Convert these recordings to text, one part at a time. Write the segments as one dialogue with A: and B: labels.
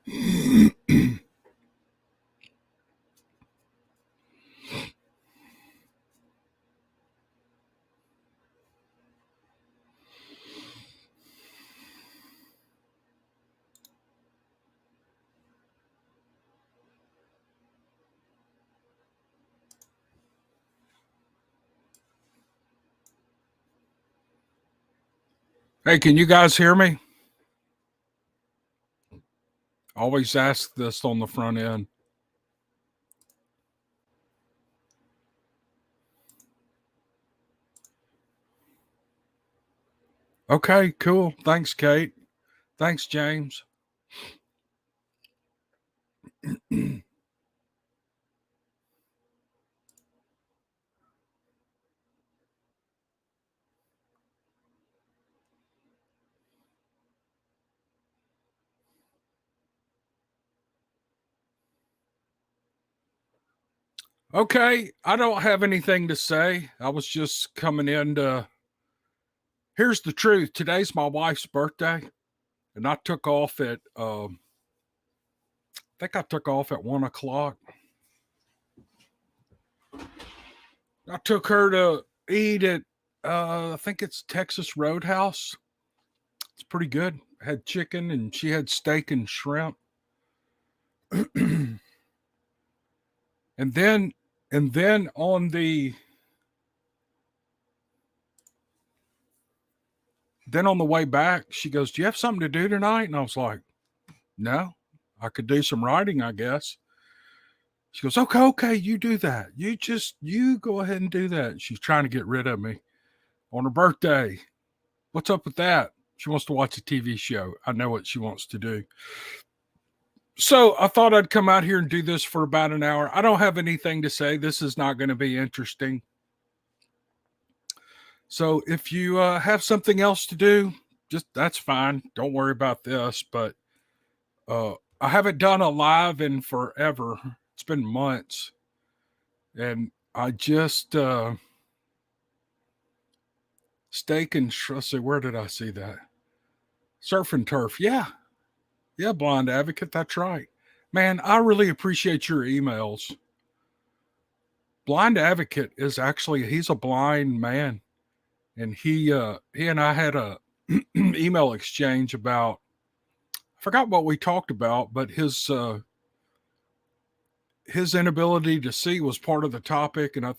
A: Hey, can you guys hear me? Always ask this on the front end. Okay, cool. Thanks, Kate. Thanks, James. Okay, I don't have anything to say. I was just coming in to. Here's the truth. Today's my wife's birthday, and I took off at. I think I took off at 1 o'clock. I took her to eat at. I think it's Texas Roadhouse. It's pretty good. Had chicken, and she had steak and shrimp. and then, and then on the Then on the way back, she goes, "Do you have something to do tonight?" And I was like, "No, I could do some writing, I guess." She goes, "Okay, okay, you do that. You go ahead and do that." She's trying to get rid of me on her birthday. What's up with that? She wants to watch a TV show. I know what she wants to do. So I thought I'd come out here and do this for about an hour. I don't have anything to say. This is not going to be interesting. So if you have something else to do, just that's fine. Don't worry about this. But I haven't done a live in forever. It's been months, and I just steak and let's see, where did I see that? Surf and turf. Yeah, yeah, blind advocate. That's right, man. I really appreciate your emails. Blind advocate is actually he's a blind man, and he and I had a email exchange about I forgot what we talked about, but his inability to see was part of the topic, and I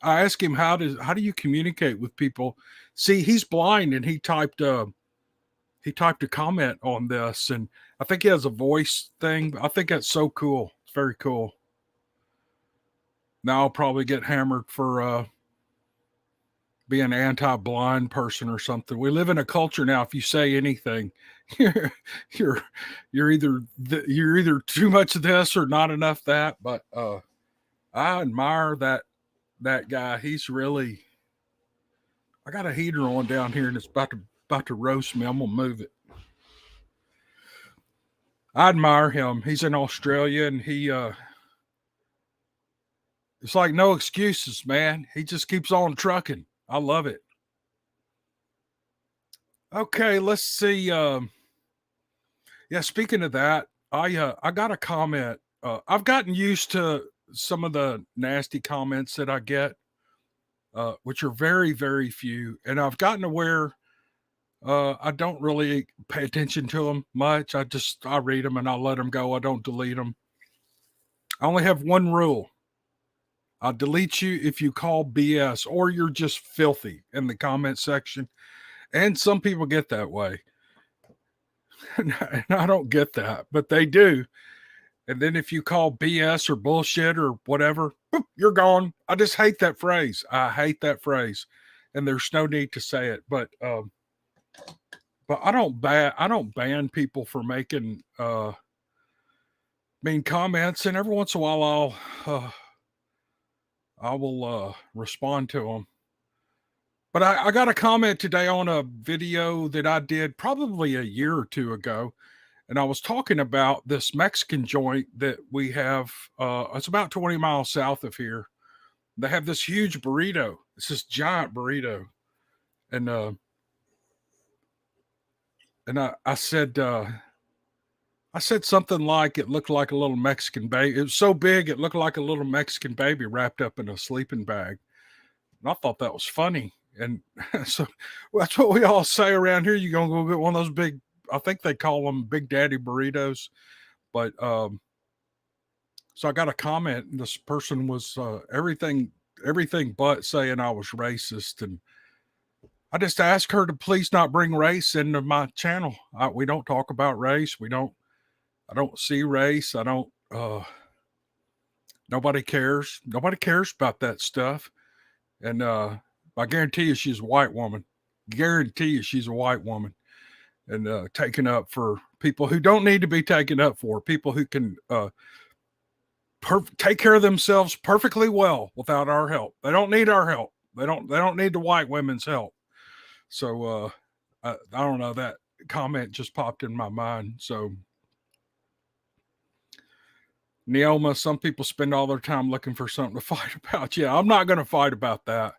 A: asked him how do you communicate with people. See, he's blind, and he typed a comment on this, and I think he has a voice thing. I think that's so cool. It's very cool. Now I'll probably get hammered for being an anti-blind person or something. We live in a culture now, if you say anything, you're you're you're either too much of this or not enough that. But I admire that guy. He's really. I got a heater on down here, and it's about to roast me. I'm gonna move it. I admire him. He's in Australia, and it's like no excuses, man. He just keeps on trucking. I love it. Okay, let's see. Yeah, speaking of that, I got a comment. I've gotten used to some of the nasty comments that I get, which are very very few, and I've gotten to where I don't really pay attention to them much. I read them and I let them go. I don't delete them. I only have one rule. I'll delete you if you call BS or you're just filthy in the comment section. And some people get that way. And I don't get that, but they do. And then if you call BS or bullshit or whatever, boop, you're gone. I just hate that phrase. I hate that phrase. And there's no need to say it. But I don't ban people for making mean comments, and every once in a while I will respond to them. But I got a comment today on a video that I did probably a year or two ago, and I was talking about this Mexican joint that we have. It's about 20 miles south of here. They have this huge burrito. It's this giant burrito, and I said I said something like it looked like a little Mexican baby. It was so big, it looked like a little Mexican baby wrapped up in a sleeping bag. And I thought that was funny. And so that's what we all say around here. You're going to go get one of those big, I think they call them Big Daddy burritos. But so I got a comment, and this person was everything but saying I was racist. And I just asked her to please not bring race into my channel. We don't talk about race. I don't see race. I don't, nobody cares. Nobody cares about that stuff. And I guarantee you she's a white woman. Guarantee you she's a white woman and taken up for people who don't need to be taken up for, people who can take care of themselves perfectly well without our help. They don't need our help. They don't need the white women's help. So I don't know, that comment just popped in my mind. So Neoma, some people spend all their time looking for something to fight about. Yeah, I'm not going to fight about that.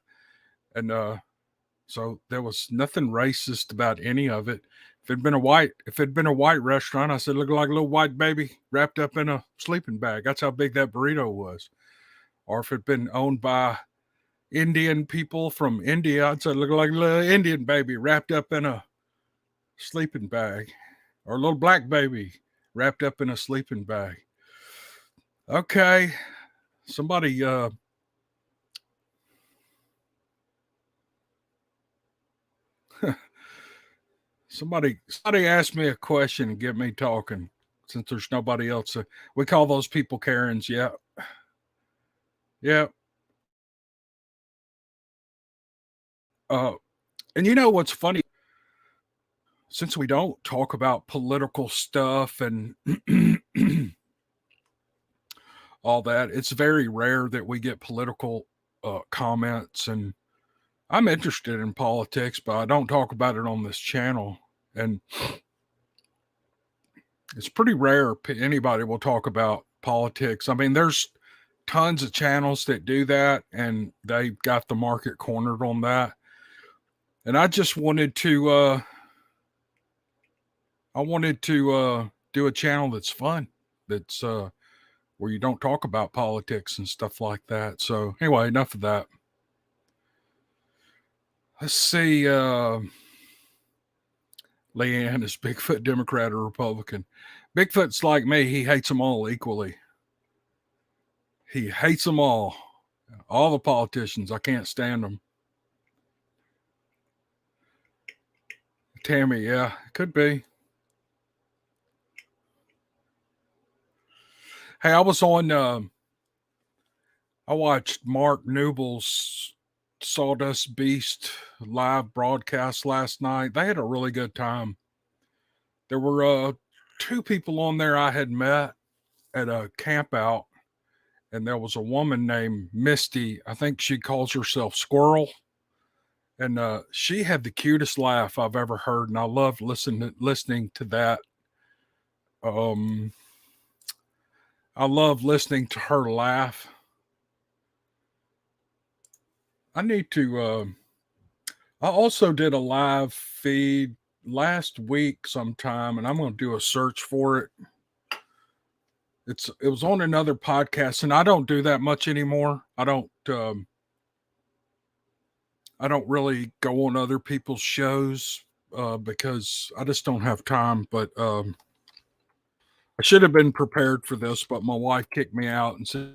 A: And so there was nothing racist about any of it. If it'd been a white restaurant, I said, look like a little white baby wrapped up in a sleeping bag. That's how big that burrito was. Or if it'd been owned by Indian people from India, I'd say, look like a little Indian baby wrapped up in a sleeping bag. Or a little black baby wrapped up in a sleeping bag. Okay. Somebody somebody asked me a question and get me talking since there's nobody else. We call those people Karens. Yeah. Yeah. And you know what's funny? Since we don't talk about political stuff and all that, it's very rare that we get political comments. And I'm interested in politics, but I don't talk about it on this channel. And it's pretty rare anybody will talk about politics. I mean, there's tons of channels that do that, and they've got the market cornered on that. And I just wanted to do a channel that's fun, that's where you don't talk about politics and stuff like that. So anyway, enough of that. Let's see. Leanne, is Bigfoot Democrat or Republican? Bigfoot's like me. He hates them all equally. He hates them all the politicians. I can't stand them. Tammy, yeah, could be. Hey, I was on. I watched Mark Newble's Sawdust Beast live broadcast last night. They had a really good time. There were two people on there I had met at a camp out, and there was a woman named Misty. I think she calls herself Squirrel, and she had the cutest laugh I've ever heard, and I loved listening to that. Um, I love listening to her laugh. I need to. I also did a live feed last week sometime, and I'm going to do a search for it. It was on another podcast, and I don't do that much anymore. I don't really go on other people's shows because I just don't have time. But I should have been prepared for this, but my wife kicked me out and said,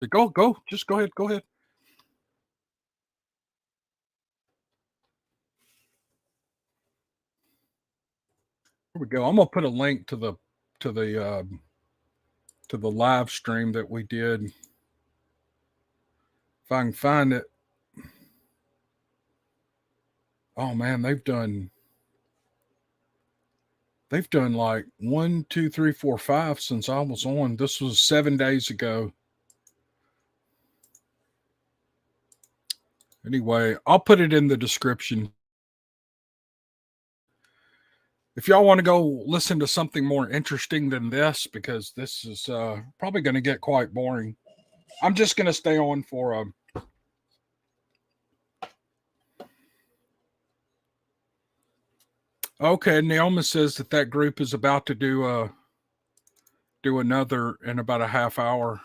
A: "Go, just go ahead, go ahead." Here we go. I'm gonna put a link to to the uh, the live stream that we did, if I can find it. Oh man, they've done like 1, 2, 3, 4, 5 since I was on. This was 7 days ago. Anyway, I'll put it in the description. If y'all want to go listen to something more interesting than this, because this is probably going to get quite boring, I'm just going to stay on for Okay, Naomi says that group is about to do another in about a half hour.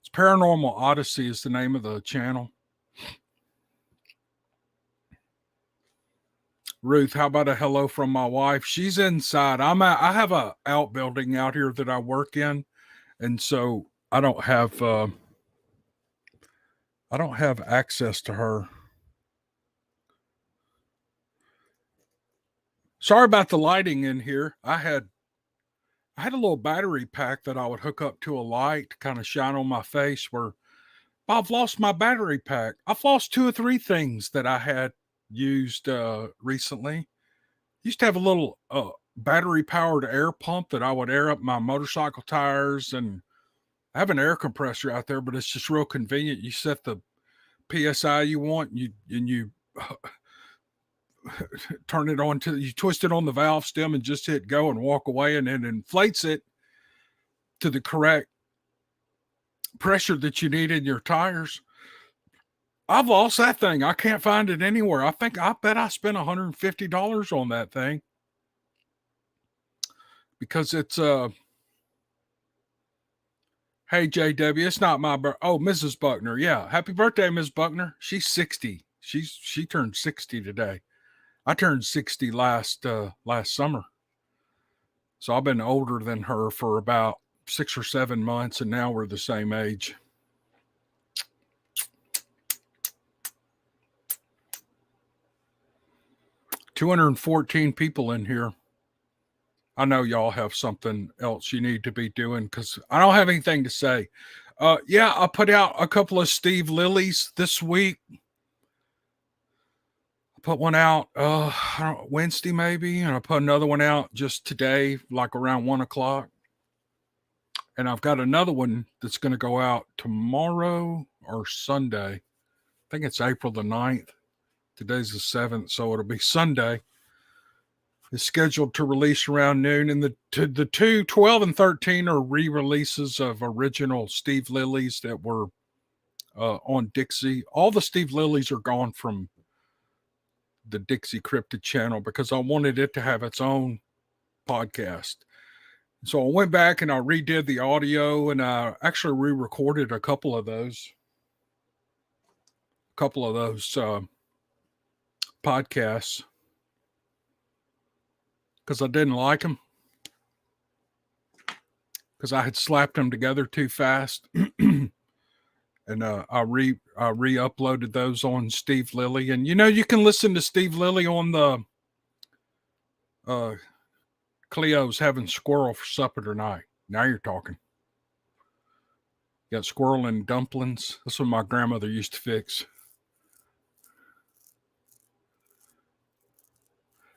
A: It's Paranormal Odyssey is the name of the channel. Ruth, how about a hello from my wife? She's inside. I have a outbuilding out here that I work in, and so I don't have access to her. Sorry about the lighting in here. I had a little battery pack that I would hook up to a light to kind of shine on my face where I've lost my battery pack. I've lost 2 or 3 things that I had used recently. Used to have a little battery powered air pump that I would air up my motorcycle tires, and I have an air compressor out there, but it's just real convenient. You set the PSI you want, and you turn it on to you twist it on the valve stem and just hit go and walk away, and it inflates it to the correct pressure that you need in your tires. I've lost that thing. I can't find it anywhere. I bet I spent $150 on that thing because it's hey JW, it's not my oh, Mrs. Buckner. Yeah. Happy birthday, Ms. Buckner. She's 60. She turned 60 today. I turned 60 last summer. So I've been older than her for about 6 or 7 months, and now we're the same age. $214 people in here. I know y'all have something else you need to be doing because I don't have anything to say. Yeah, I put out a couple of Steve Lillies this week. I put one out Wednesday maybe, and I put another one out just today, like around 1:00. And I've got another one that's going to go out tomorrow or Sunday. I think it's April the 9th. Today's the 7th, so it'll be Sunday. Is scheduled to release around noon, and the 2, 12 and 13 are re-releases of original Steve Lillies that were on Dixie. All the Steve Lillies are gone from the Dixie Cryptid channel because I wanted it to have its own podcast. So I went back and I redid the audio, and I actually re-recorded a couple of those podcasts because I didn't like them, because I had slapped them together too fast. And I re-uploaded those on Steve Lilly. And you can listen to Steve Lilly on the Cleo's having squirrel for supper tonight. Now you're talking. Got squirrel and dumplings. That's what my grandmother used to fix.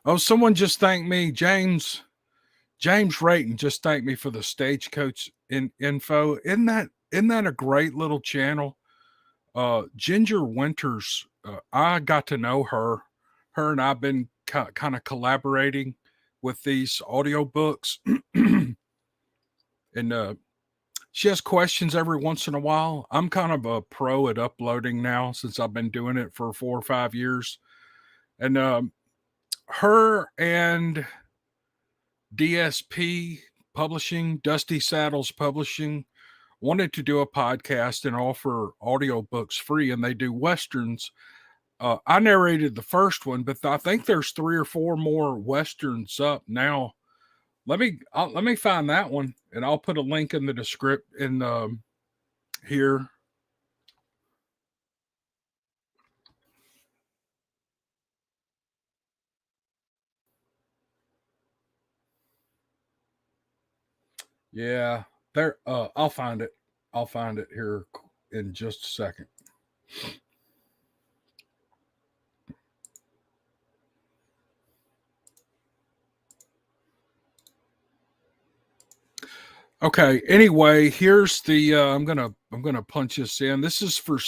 A: Oh, someone just thanked me. James Rayton just thanked me for the Stagecoach info. Isn't that a great little channel? Ginger Winters, I got to know her. Her and I've been kind of collaborating with these audiobooks. And she has questions every once in a while. I'm kind of a pro at uploading now since I've been doing it for 4 or 5 years. And her and DSP Publishing, Dusty Saddles Publishing, wanted to do a podcast and offer audiobooks free, and they do Westerns. I narrated the first one, but I think there's 3 or 4 more Westerns up now. Let me find that one, and I'll put a link in the description here. Yeah, there. I'll find it. I'll find it here in just a second. Okay. Anyway, here's the. I'm gonna punch this in. This is for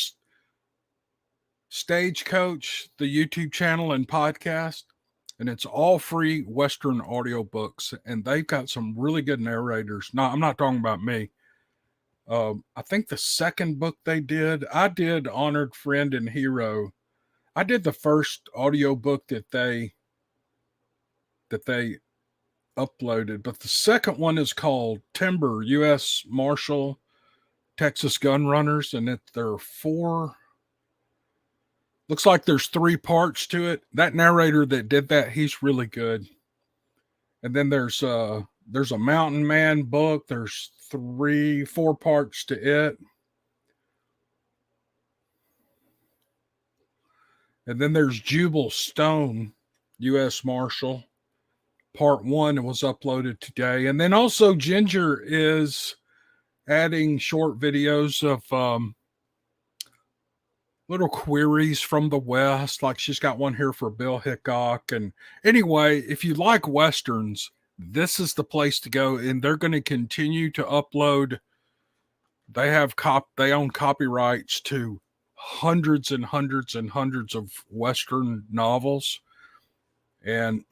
A: Stagecoach, the YouTube channel and podcast, and it's all free Western audiobooks, and they've got some really good narrators. No, I'm not talking about me. I think the second book I did Honored Friend and Hero. I did the first audiobook that they that they uploaded. But the second one is called Timber, U.S. Marshal, Texas Gun Runners, and there are four. Looks like there's three parts to it. That narrator that did that, he's really good. And then there's a Mountain Man book. There's 4 parts to it. And then there's Jubal Stone, U.S. Marshal. Part 1 was uploaded today. And then also Ginger is adding short videos of little queries from the West. Like she's got one here for Bill Hickok. And anyway, if you like Westerns, this is the place to go. And they're going to continue to upload. They own copyrights to hundreds and hundreds and hundreds of Western novels. And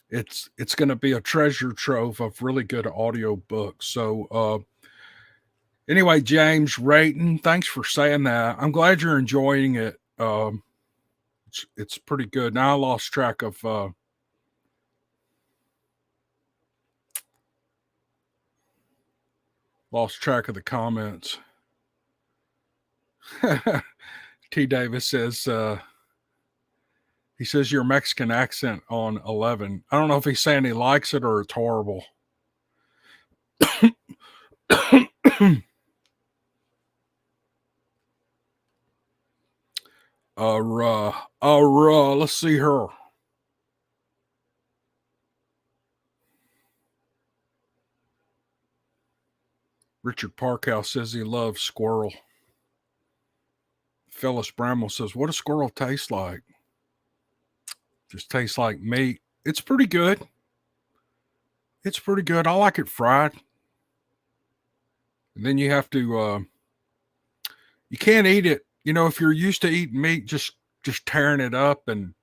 A: it's going to be a treasure trove of really good audio books. So, anyway, James Rayton, thanks for saying that. I'm glad you're enjoying it. It's pretty good. Now I lost track of the comments. T. Davis says, he says your Mexican accent on 11. I don't know if he's saying he likes it or it's horrible. Let's see her. Richard Parkhouse says he loves squirrel. Phyllis Bramwell says, what does squirrel taste like? Just tastes like meat. It's pretty good. I like it fried. And then you have to, you can't eat it. You know, if you're used to eating meat, just tearing it up and,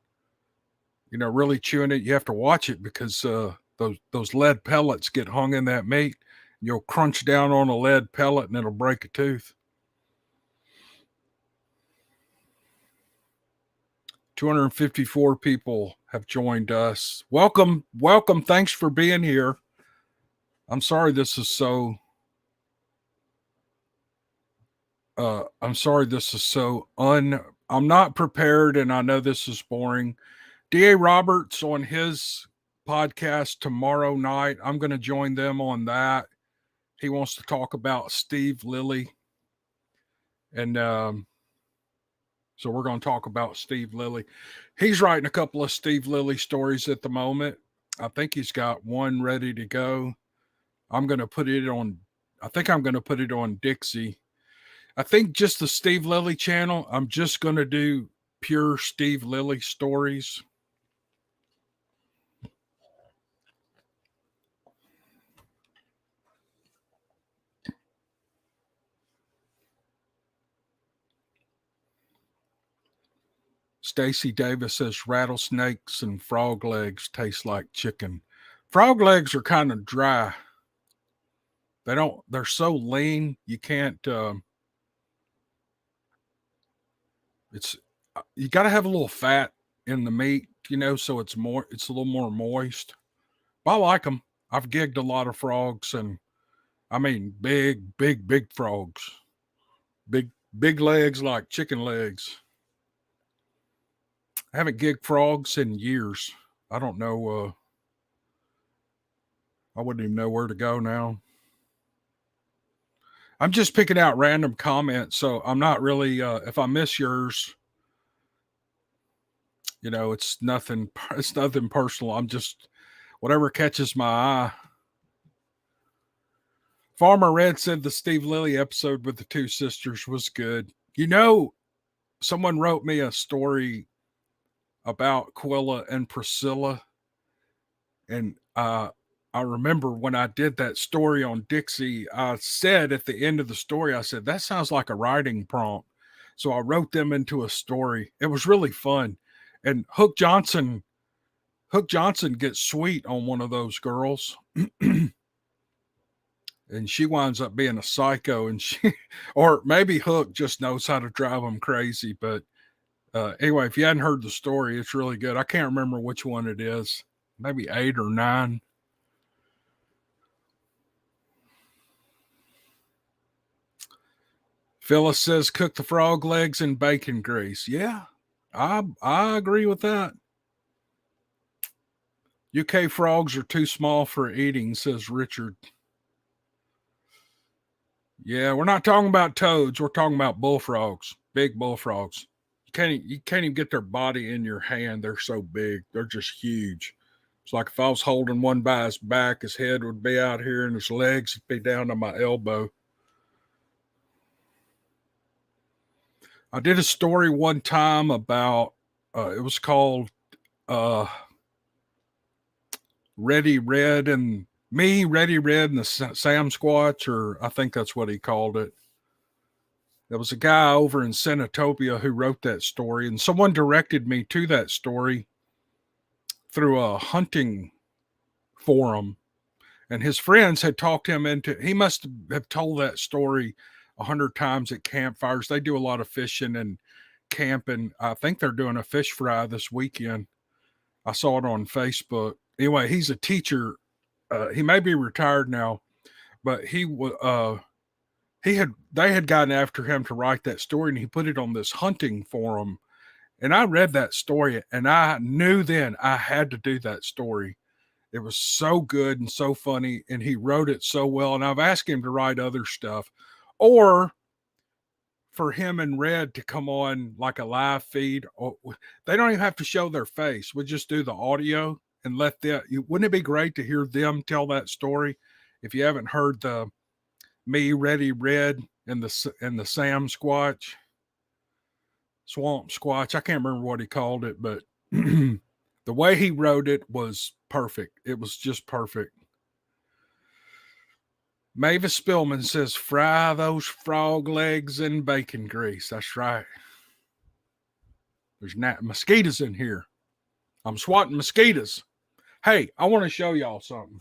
A: you know, really chewing it, you have to watch it because those lead pellets get hung in that meat. You'll crunch down on a lead pellet and it'll break a tooth. 254 people have joined us. Welcome. Thanks for being here. I'm sorry this is so I'm not prepared, and I know this is boring. D.A. Roberts on his podcast tomorrow night. I'm going to join them on that. He wants to talk about Steve Lilly. And so we're going to talk about Steve Lilly. He's writing a couple of Steve Lilly stories at the moment. I think he's got one ready to go. I'm going to put it on Dixie. I think just the Steve Lilly channel, I'm just going to do pure Steve Lilly stories. Stacy Davis says rattlesnakes and frog legs taste like chicken. Frog legs are kind of dry. They're so lean, you can't, you got to have a little fat in the meat, you know, so it's a little more moist. But I like them. I've gigged a lot of frogs, and I mean, big frogs, big legs like chicken legs. I haven't gigged frogs in years. I don't know. I wouldn't even know where to go now. I'm just picking out random comments, so I'm not really, if I miss yours, you know, it's nothing personal. I'm just, whatever catches my eye. Farmer Red said the Steve Lilly episode with the two sisters was good. You know, someone wrote me a story about Quilla and Priscilla. And I remember when I did that story on Dixie, I said at the end of the story, I said, that sounds like a writing prompt. So I wrote them into a story. It was really fun. And Hook Johnson gets sweet on one of those girls. And she winds up being a psycho, and or maybe Hook just knows how to drive them crazy. But Anyway, if you hadn't heard the story, it's really good. I can't remember which one it is. Maybe 8 or 9. Phyllis says cook the frog legs in bacon grease. Yeah, I agree with that. UK frogs are too small for eating, says Richard. Yeah, we're not talking about toads. We're talking about bullfrogs, big bullfrogs. You can't even get their body in your hand. They're so big. They're just huge. It's like if I was holding one by his back, his head would be out here and his legs would be down to my elbow. I did a story one time about it was called uh, Ready Red and Me, Ready Red and the Sam Squatch, or I think that's what he called it. There was a guy over in Senatopia who wrote that story, and someone directed me to that story through a hunting forum. And his friends had talked him into. He must have told that story 100 times at campfires. They do a lot of fishing and camping. I think they're doing a fish fry this weekend. I saw it on Facebook. Anyway, he's a teacher. He may be retired now, but they had gotten after him to write that story, and he put it on this hunting forum. And I read that story, and I knew then I had to do that story. It was so good and so funny, and he wrote it so well. And I've asked him to write other stuff, or for him and Red to come on like a live feed. Or they don't even have to show their face. We just do the audio and let them. Wouldn't it be great to hear them tell that story? If you haven't heard the Me Ready Red and the Sam Squatch, Swamp Squatch, I can't remember what he called it, but the way he wrote it was perfect. It was just perfect. Mavis Spillman says, fry those frog legs in bacon grease. That's right. There's mosquitoes in here. I'm swatting mosquitoes. Hey, I want to show y'all something.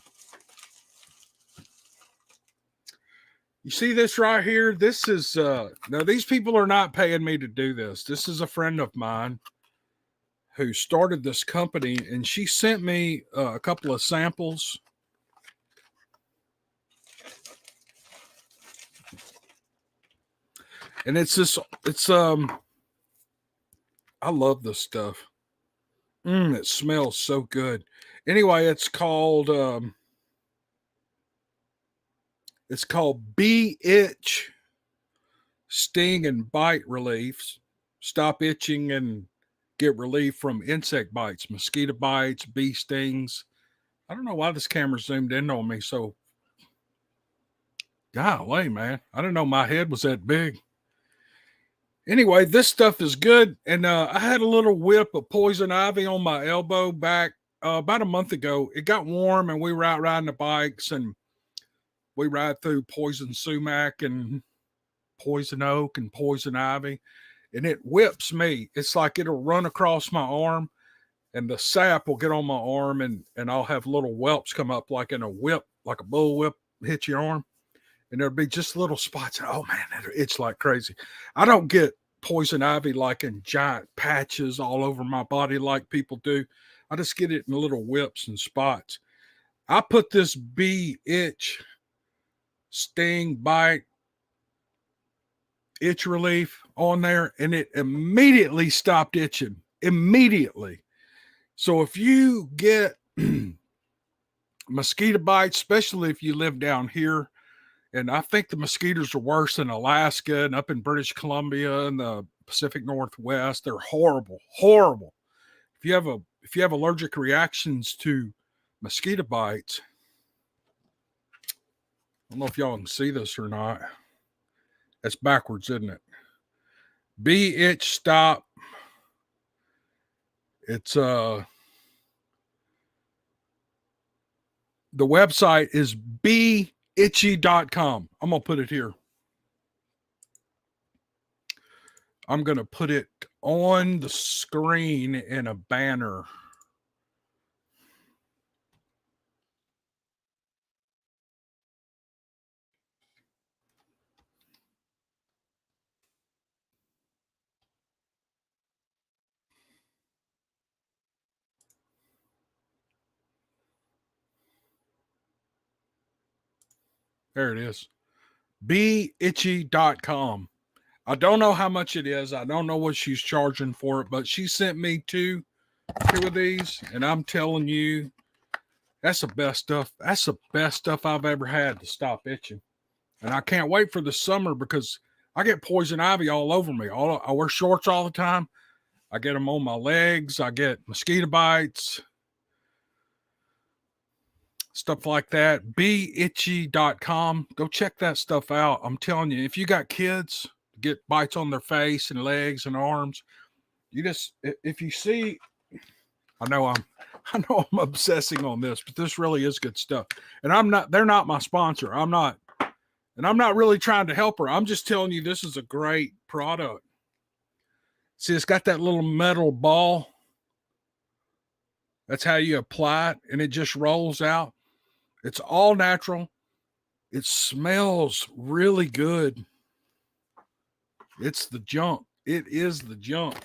A: You see this right here? This is, now these people are not paying me to do this. This is a friend of mine who started this company, and she sent me a couple of samples. And it's I love this stuff. It smells so good. Anyway, it's called Bee Itch Sting and Bite Reliefs. Stop itching and get relief from insect bites, mosquito bites, bee stings. I don't know why this camera zoomed in on me. So, golly, man, I didn't know my head was that big. Anyway, this stuff is good. And I had a little whip of poison ivy on my elbow back about a month ago. It got warm and we were out riding the bikes and we ride through poison sumac and poison oak and poison ivy. And it whips me. It's like it'll run across my arm and the sap will get on my arm and I'll have little whelps come up like in a whip, like a bull whip hit your arm. And there'll be just little spots. Oh man, it's like crazy. I don't get poison ivy like in giant patches all over my body like people do. I just get it in little whips and spots. I put this bee itch, sting, bite, itch relief on there, and it immediately stopped itching. Immediately. So if you get mosquito bites, especially if you live down here, and I think the mosquitoes are worse in Alaska and up in British Columbia and the Pacific Northwest. They're horrible, horrible. If you have allergic reactions to mosquito bites, I don't know if y'all can see this or not. That's backwards, isn't it? Bee itch stop. It's the website is beeitchy.com. I'm gonna put it here. I'm gonna put it on the screen in a banner. There it is. beitchy.com. I don't know how much it is. I don't know what she's charging for it, but she sent me two of these, and I'm telling you, that's the best stuff. That's the best stuff I've ever had to stop itching. And I can't wait for the summer because I get poison ivy all over me. I wear shorts all the time. I get them on my legs. I get mosquito bites, stuff like that. beitchy.com. Go check that stuff out. I'm telling you, if you got kids, get bites on their face and legs and arms, you just, if you see, I know I'm obsessing on this, but this really is good stuff. And they're not my sponsor. I'm not really trying to help her. I'm just telling you, this is a great product. See, it's got that little metal ball. That's how you apply it, and it just rolls out. It's all natural. It smells really good. It's the junk. It is the junk.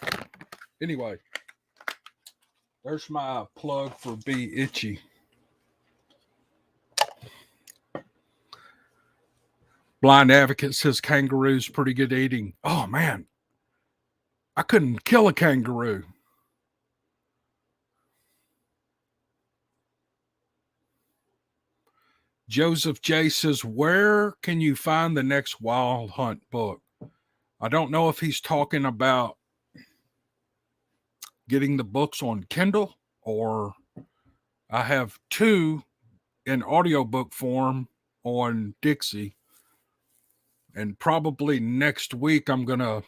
A: Anyway, there's my plug for Be Itchy. Blind Advocate says kangaroo's pretty good eating. Oh, man. I couldn't kill a kangaroo. Joseph J says, where can you find the next Wild Hunt book? I don't know if he's talking about getting the books on Kindle, or I have two in audiobook form on Dixie. And probably next week I'm going to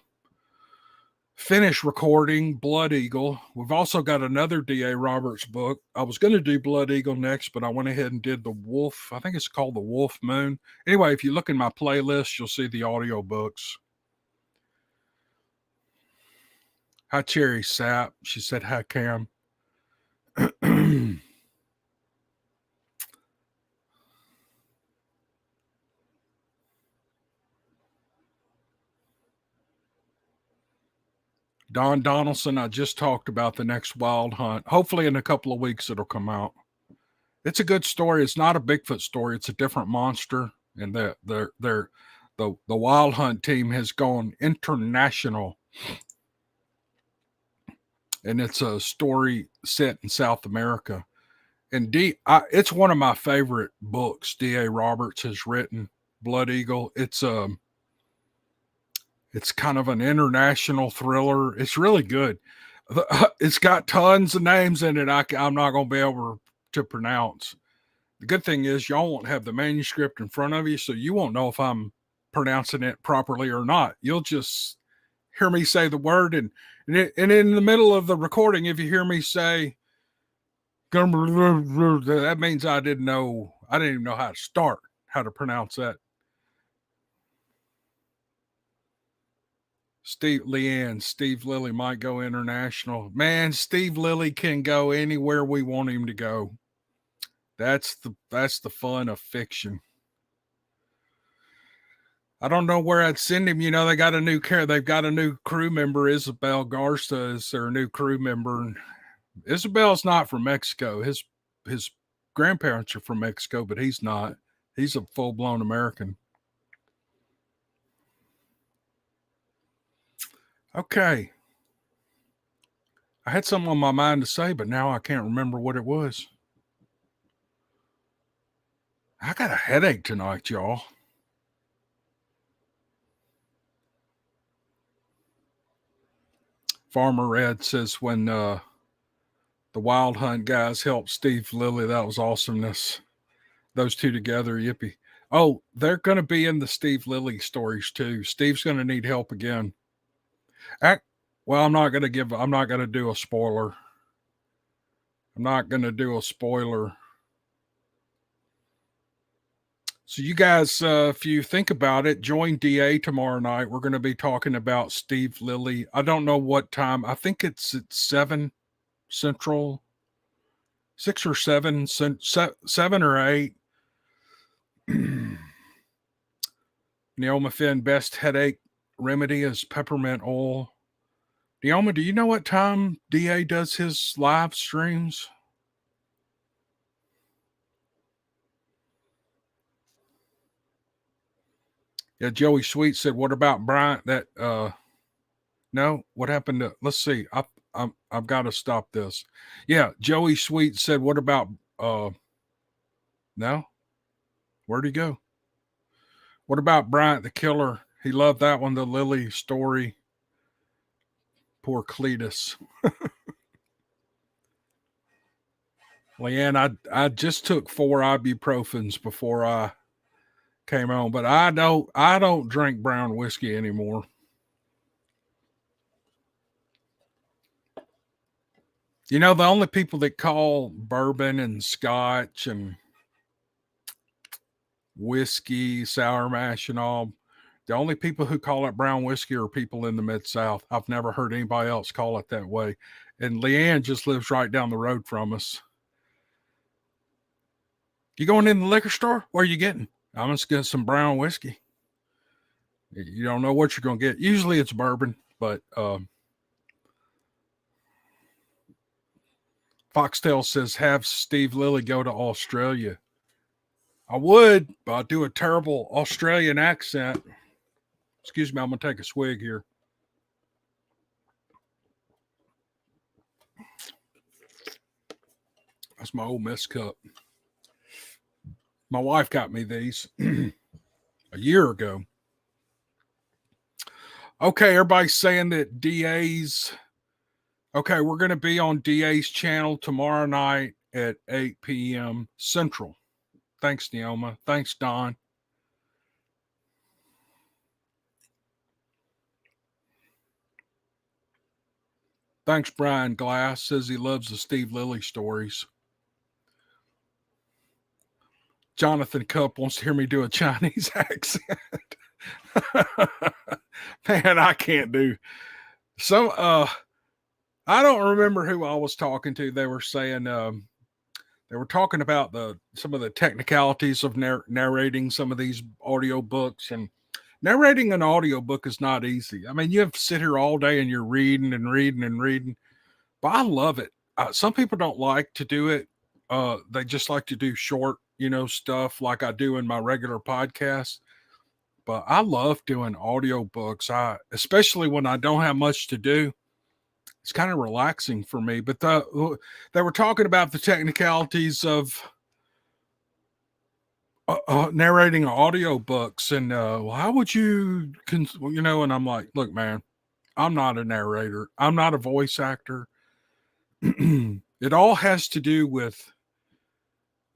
A: finish recording Blood Eagle. We've also got another D.A. Roberts book. I was going to do Blood Eagle next, but I went ahead and did the Wolf. I think it's called the Wolf Moon. Anyway, if you look in my playlist, you'll see the audiobooks. Hi, Cherry Sap. She said, hi, Cam. Don Donaldson, I just talked about the next Wild Hunt. Hopefully in a couple of weeks it'll come out. It's a good story. It's not a Bigfoot story. It's a different monster. And the Wild Hunt team has gone international. And it's a story set in South America. And it's one of my favorite books D.A. Roberts has written, Blood Eagle. It's kind of an international thriller. It's really good. It's got tons of names in it I'm not going to be able to pronounce. The good thing is y'all won't have the manuscript in front of you, so you won't know if I'm pronouncing it properly or not. You'll just hear me say the word, and in the middle of the recording, if you hear me say, that means I didn't even know how to pronounce that. Steve Lilly might go international. Man, Steve Lilly can go anywhere we want him to go. That's the fun of fiction. I don't know where I'd send him. They've got a new crew member. Isabel Garza is their new crew member. And Isabel's not from Mexico. His grandparents are from Mexico, but he's not. He's a full-blown American. Okay. I had something on my mind to say, but now I can't remember what it was. I got a headache tonight, y'all. Farmer Red says when the Wild Hunt guys helped Steve Lilly, that was awesomeness. Those two together, yippee. Oh, they're going to be in the Steve Lilly stories too. Steve's going to need help again. I'm not going to do a spoiler. I'm not going to do a spoiler. So you guys, if you think about it, join DA tomorrow night. We're going to be talking about Steve Lilly. I don't know what time. I think it's at 7 Central, 6 or 7, 7 or 8. Neomyphene best headache remedy is peppermint oil. Neoma, do you know what time DA does his live streams? Yeah, Joey Sweet said, "What about Bryant?" That no, what happened to? Let's see. I've got to stop this. Yeah, Joey Sweet said, "What about no? Where'd he go? What about Bryant the Killer? He loved that one. The Lily story. Poor Cletus." Leanne, I just took 4 ibuprofens before I came on, but I don't drink brown whiskey anymore. You know, the only people that call bourbon and scotch and whiskey, sour mash and all, the only people who call it brown whiskey are people in the Mid South. I've never heard anybody else call it that way. And Leanne just lives right down the road from us. You going in the liquor store? What are you getting? I'm just getting some brown whiskey. You don't know what you're going to get. Usually it's bourbon, but Foxtail says, have Steve Lilly go to Australia. I would, but I do a terrible Australian accent. Excuse me, I'm going to take a swig here. That's my Ole Miss cup. My wife got me these a year ago. Okay, everybody's saying that DA's. Okay, we're going to be on DA's channel tomorrow night at 8 p.m. Central. Thanks, Neoma. Thanks, Don. Thanks, Brian Glass. Says he loves the Steve Lilly stories. Jonathan Cup wants to hear me do a Chinese accent. Man, I can't do so. I don't remember who I was talking to. They were saying they were talking about some of the technicalities of narrating some of these audio books, and narrating an audio book is not easy. I mean, you have to sit here all day and you're reading and reading and reading, but I love it. Some people don't like to do it. They just like to do short, stuff like I do in my regular podcast. But I love doing audio books. Especially when I don't have much to do. It's kind of relaxing for me. But they were talking about the technicalities of narrating audio books, and how would you, and I'm like, look, man, I'm not a narrator. I'm not a voice actor. It all has to do with,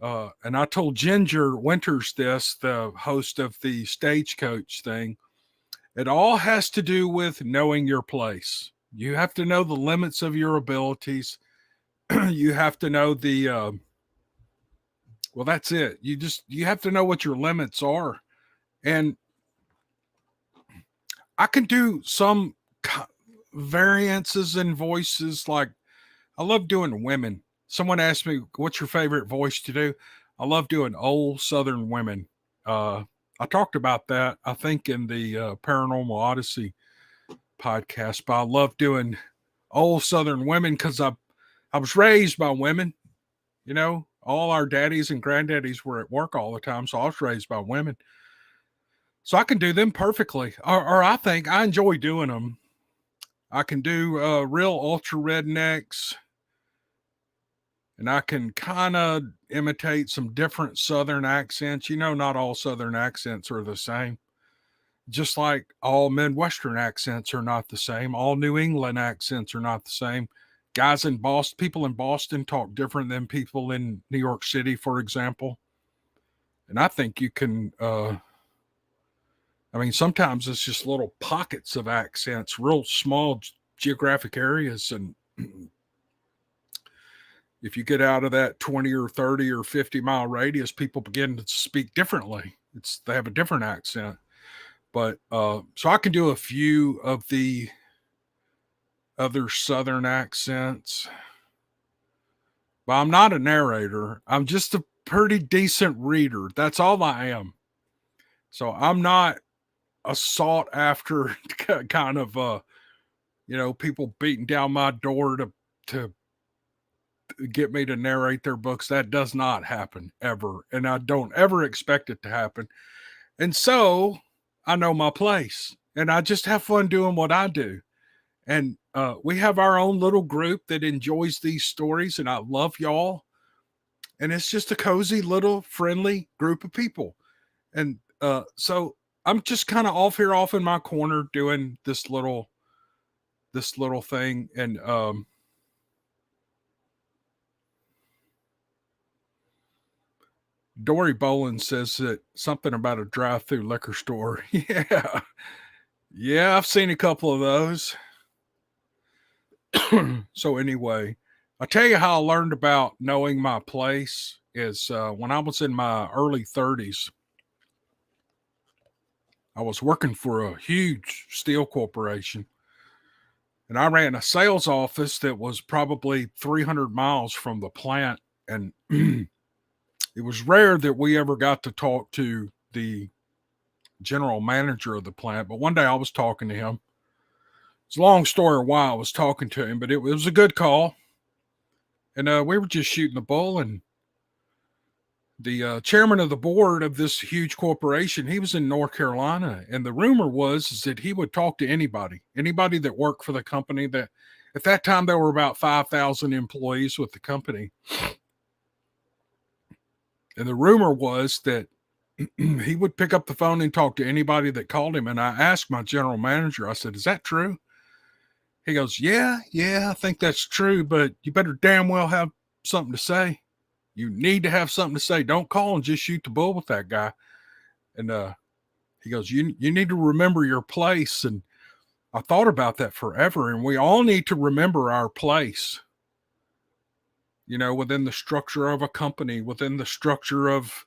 A: and I told Ginger Winters this, the host of the Stagecoach thing. It all has to do with knowing your place. You have to know the limits of your abilities. You have to know well, that's it. You have to know what your limits are. And I can do some variances in voices. Like, I love doing women. Someone asked me, what's your favorite voice to do? I love doing old Southern women. I talked about that, I think, in the Paranormal Odyssey podcast, but I love doing old Southern women because I was raised by women. All our daddies and granddaddies were at work all the time, so I was raised by women. So I can do them perfectly, or I think I enjoy doing them. I can do real ultra rednecks, and I can kind of imitate some different Southern accents. Not all Southern accents are the same. Just like all Midwestern accents are not the same. All New England accents are not the same. Guys in Boston, people in Boston talk different than people in New York City, for example. And I think you can, sometimes it's just little pockets of accents, real small geographic areas. And if you get out of that 20 or 30 or 50-mile radius, people begin to speak differently. They have a different accent. But so I can do a few of the other Southern accents. But I'm not a narrator. I'm just a pretty decent reader. That's all I am. So I'm not a sought after kind of people beating down my door to get me to narrate their books. That does not happen ever, and I don't ever expect it to happen. And so I know my place, and I just have fun doing what I do. And we have our own little group that enjoys these stories, and I love y'all. And it's just a cozy little friendly group of people. And so I'm just kind of off in my corner doing this little thing. And Dory Bolin says that something about a drive-through liquor store. Yeah. Yeah, I've seen a couple of those. So anyway, I'll tell you how I learned about knowing my place is when I was in my early 30s. I was working for a huge steel corporation, and I ran a sales office that was probably 300 miles from the plant. And it was rare that we ever got to talk to the general manager of the plant. But one day I was talking to him. It's a long story why I was talking to him, but it was a good call. And we were just shooting the bull. And the chairman of the board of this huge corporation, he was in North Carolina. And the rumor was that he would talk to anybody that worked for the company. That at that time, there were about 5,000 employees with the company. And the rumor was that he would pick up the phone and talk to anybody that called him. And I asked my general manager, I said, is that true? He goes, yeah, I think that's true, but you better damn well have something to say. You need to have something to say. Don't call and just shoot the bull with that guy. And he goes, you need to remember your place. And I thought about that forever. And we all need to remember our place, within the structure of a company, within the structure of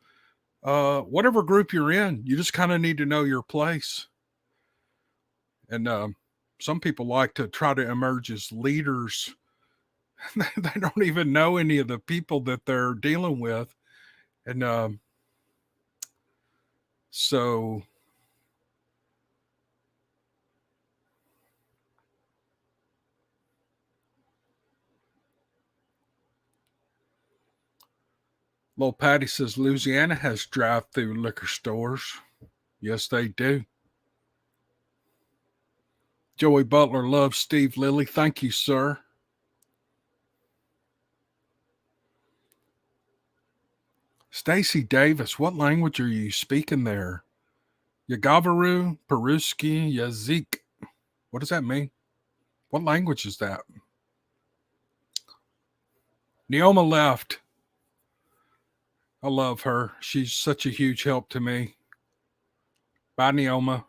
A: whatever group you're in. You just kind of need to know your place. And some people like to try to emerge as leaders. They don't even know any of the people that they're dealing with. And so Little Patty says Louisiana has drive-through liquor stores. Yes, they do. Joey Butler loves Steve Lilly. Thank you, sir. Stacy Davis, what language are you speaking there? Yagavaru, Peruski, Yazik. What does that mean? What language is that? Neoma left. I love her. She's such a huge help to me. Bye, Neoma.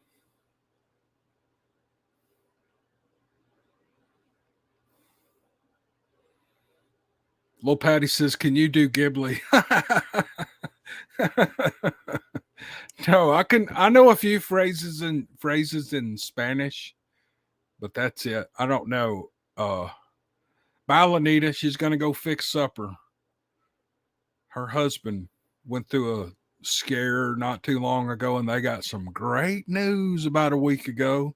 A: Little Patty says, can you do Ghibli? No, I know a few phrases in Spanish, but that's it. I don't know. Bye, Lanita. She's gonna go fix supper. Her husband went through a scare not too long ago, and they got some great news about a week ago.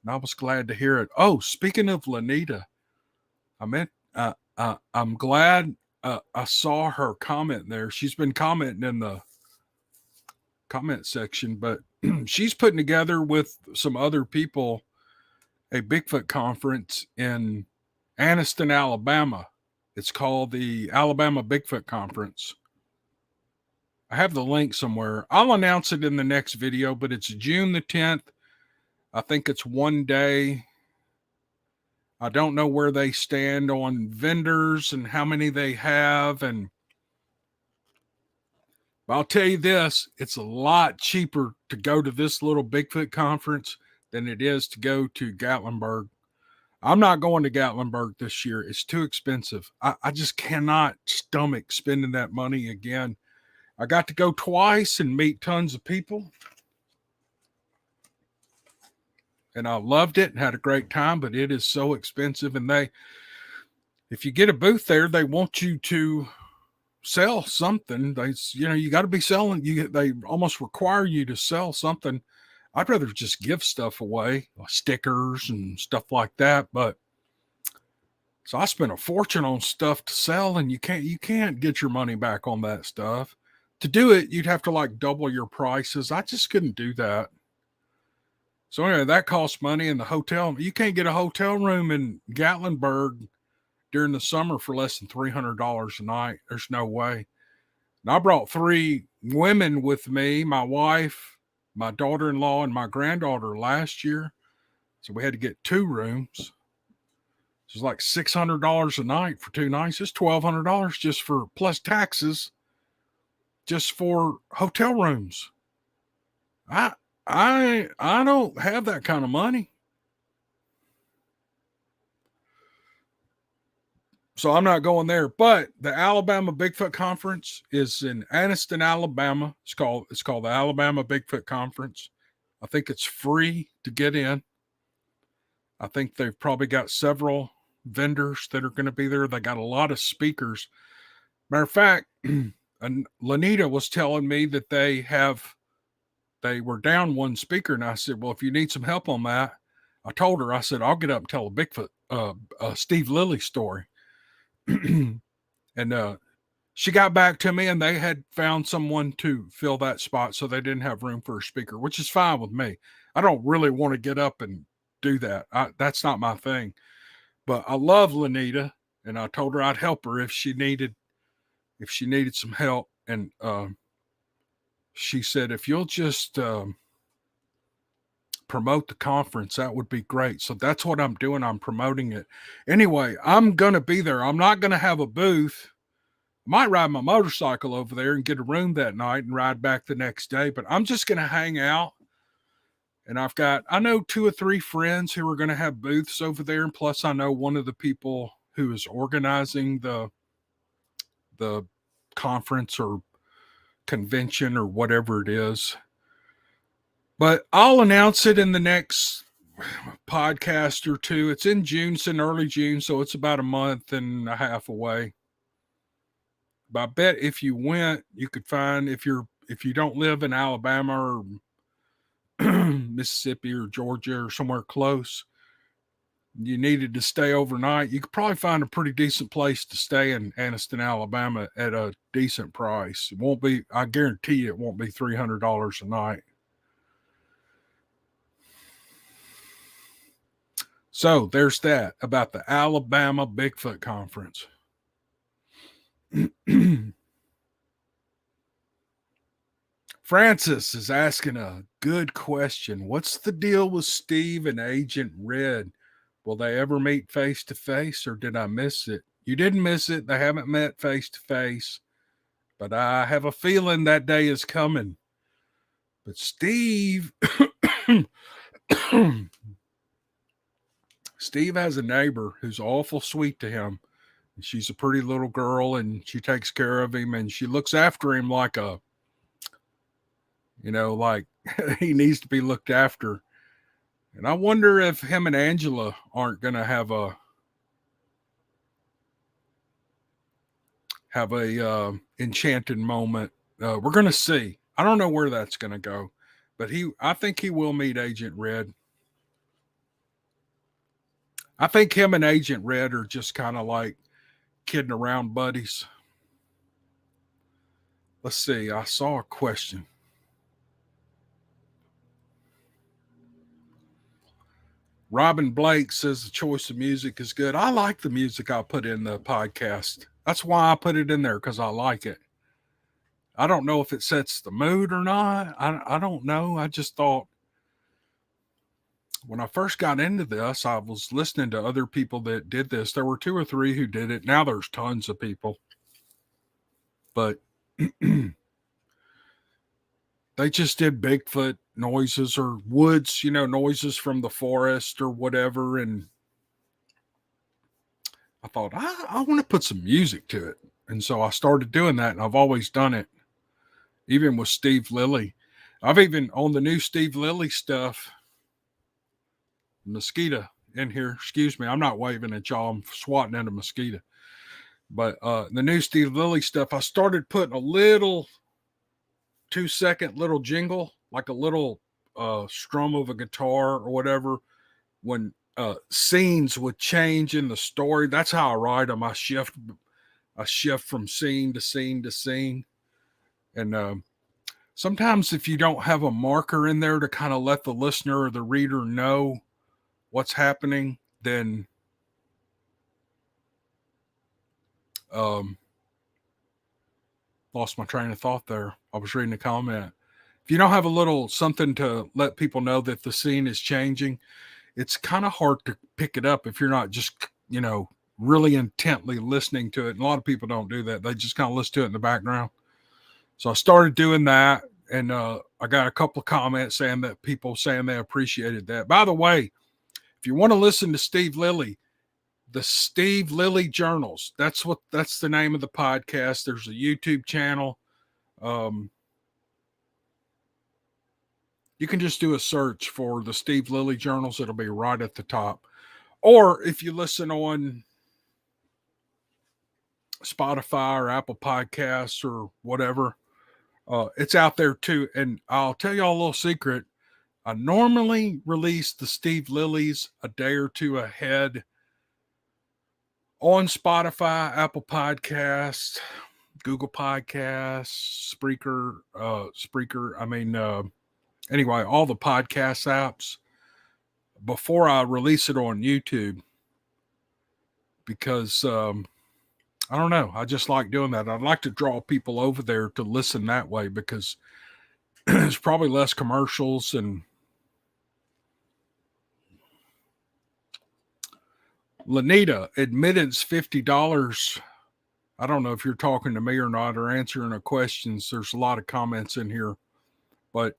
A: And I was glad to hear it. Oh, speaking of Lanita, I'm glad I saw her comment there. She's been commenting in the comment section, but she's putting together with some other people a Bigfoot conference in Anniston, Alabama. It's called the Alabama Bigfoot Conference. I have the link somewhere. I'll announce it in the next video, but it's June the 10th. I think it's one day. I don't know where they stand on vendors and how many they have. And I'll tell you this, it's a lot cheaper to go to this little Bigfoot conference than it is to go to Gatlinburg. I'm not going to Gatlinburg this year. It's too expensive. I just cannot stomach spending that money again. I got to go twice and meet tons of people. And I loved it and had a great time, but it is so expensive. And if you get a booth there, they want you to sell something. You got to be selling. They almost require you to sell something. I'd rather just give stuff away, like stickers and stuff like that. But so I spent a fortune on stuff to sell, and you can't get your money back on that stuff. To do it, you'd have to like double your prices. I just couldn't do that. So anyway, that costs money, and the hotel, you can't get a hotel room in Gatlinburg during the summer for less than $300 a night. There's no way. And I brought 3 women with me, my wife, my daughter-in-law, and my granddaughter last year. So we had to get 2 rooms. It's like $600 a night for 2 nights. It's $1,200 just for plus taxes, just for hotel rooms. I don't have that kind of money. So I'm not going there. But the Alabama Bigfoot Conference is in Anniston, Alabama. It's called the Alabama Bigfoot Conference. I think it's free to get in. I think they've probably got several vendors that are going to be there. They got a lot of speakers. Matter of fact, Lanita was telling me that they were down one speaker, and I said, well, if you need some help on that, I told her, I said, I'll get up and tell a Bigfoot, Steve Lilly story. And she got back to me, and they had found someone to fill that spot, so they didn't have room for a speaker, which is fine with me. I don't really want to get up and do that. That's not my thing. But I love Lanita, and I told her I'd help her if she needed some help. And she said, if you'll just promote the conference, that would be great. So that's what I'm doing. I'm promoting it. Anyway, I'm going to be there. I'm not going to have a booth. I might ride my motorcycle over there and get a room that night and ride back the next day, but I'm just going to hang out. And I know 2 or 3 friends who are going to have booths over there. And plus I know one of the people who is organizing the conference or convention or whatever it is. But I'll announce it in the next podcast or 2. It's in June. It's in early June, so it's about a month and a half away. But I bet if you went, you could find, if you don't live in Alabama or Mississippi or Georgia or somewhere close, you needed to stay overnight, you could probably find a pretty decent place to stay in Anniston, Alabama at a decent price. It won't be, I guarantee you, it won't be $300 a night. So there's that about the Alabama Bigfoot Conference. Francis is asking a good question. What's the deal with Steve and Agent Red? Will they ever meet face to face, or did I miss it? You didn't miss it. They haven't met face to face, but I have a feeling that day is coming. But Steve, Steve has a neighbor who's awful sweet to him. She's a pretty little girl, and she takes care of him, and she looks after him like like he needs to be looked after. And I wonder if him and Angela aren't going to have a enchanted moment. We're going to see. I don't know where that's going to go, but I think he will meet Agent Red. I think him and Agent Red are just kind of like kidding around buddies. Let's see. I saw a question. Robin Blake says the choice of music is good. I like the music I put in the podcast. That's why I put it in there, because I like it. I don't know if it sets the mood or not. I don't know. I just thought when I first got into this, I was listening to other people that did this. There were 2 or 3 who did it. Now there's tons of people. But they just did Bigfoot noises or woods, noises from the forest or whatever. And I thought, I want to put some music to it. And so I started doing that, and I've always done it, even with Steve Lilly. I've even, on the new Steve Lilly stuff, mosquito in here. Excuse me, I'm not waving at y'all. I'm swatting at a mosquito. But the new Steve Lilly stuff, I started putting a little 2-second little jingle, like a little strum of a guitar or whatever, when scenes would change in the story. That's how I write them. I shift from scene to scene to scene. And sometimes if you don't have a marker in there to kind of let the listener or the reader know what's happening, then lost my train of thought there. I was reading a comment. If you don't have a little something to let people know that the scene is changing, it's kind of hard to pick it up if you're not just, really intently listening to it. And a lot of people don't do that. They just kind of listen to it in the background. So I started doing that, and I got a couple of comments saying that people saying they appreciated that. By the way, if you want to listen to Steve Lilly, the Steve Lilly Journals, that's the name of the podcast. There's a YouTube channel. You can just do a search for the Steve Lilly Journals. It'll be right at the top. Or if you listen on Spotify or Apple Podcasts or whatever, it's out there too. And I'll tell y'all a little secret. I normally release the Steve Lilly's a day or two ahead on Spotify, Apple Podcasts, Google Podcasts, Spreaker. Anyway, all the podcast apps before I release it on YouTube, because I don't know. I just like doing that. I'd like to draw people over there to listen that way, because there's probably less commercials. And Lanita, admittance $50. I don't know if you're talking to me or not, or answering a questions. There's a lot of comments in here, but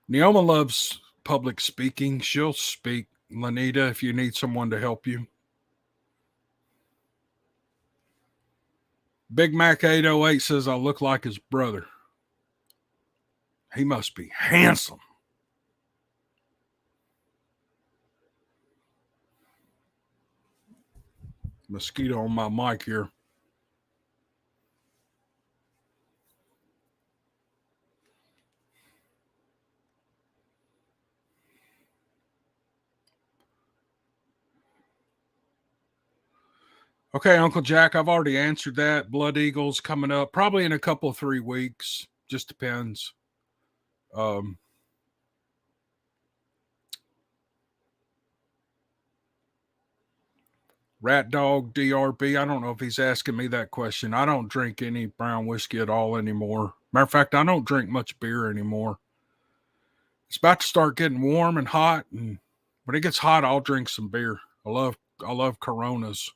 A: Neoma loves public speaking. She'll speak, Lanita, if you need someone to help you. Big Mac 808 says I look like his brother. He must be handsome. Mosquito on my mic here. Okay, Uncle Jack, I've already answered that. Blood Eagles coming up probably in a couple of 3 weeks. Just depends. Rat Dog DRB, I don't know if he's asking me that question. I don't drink any brown whiskey at all anymore. Matter of fact, I don't drink much beer anymore. It's about to start getting warm and hot, and when it gets hot, I'll drink some beer. I love Coronas.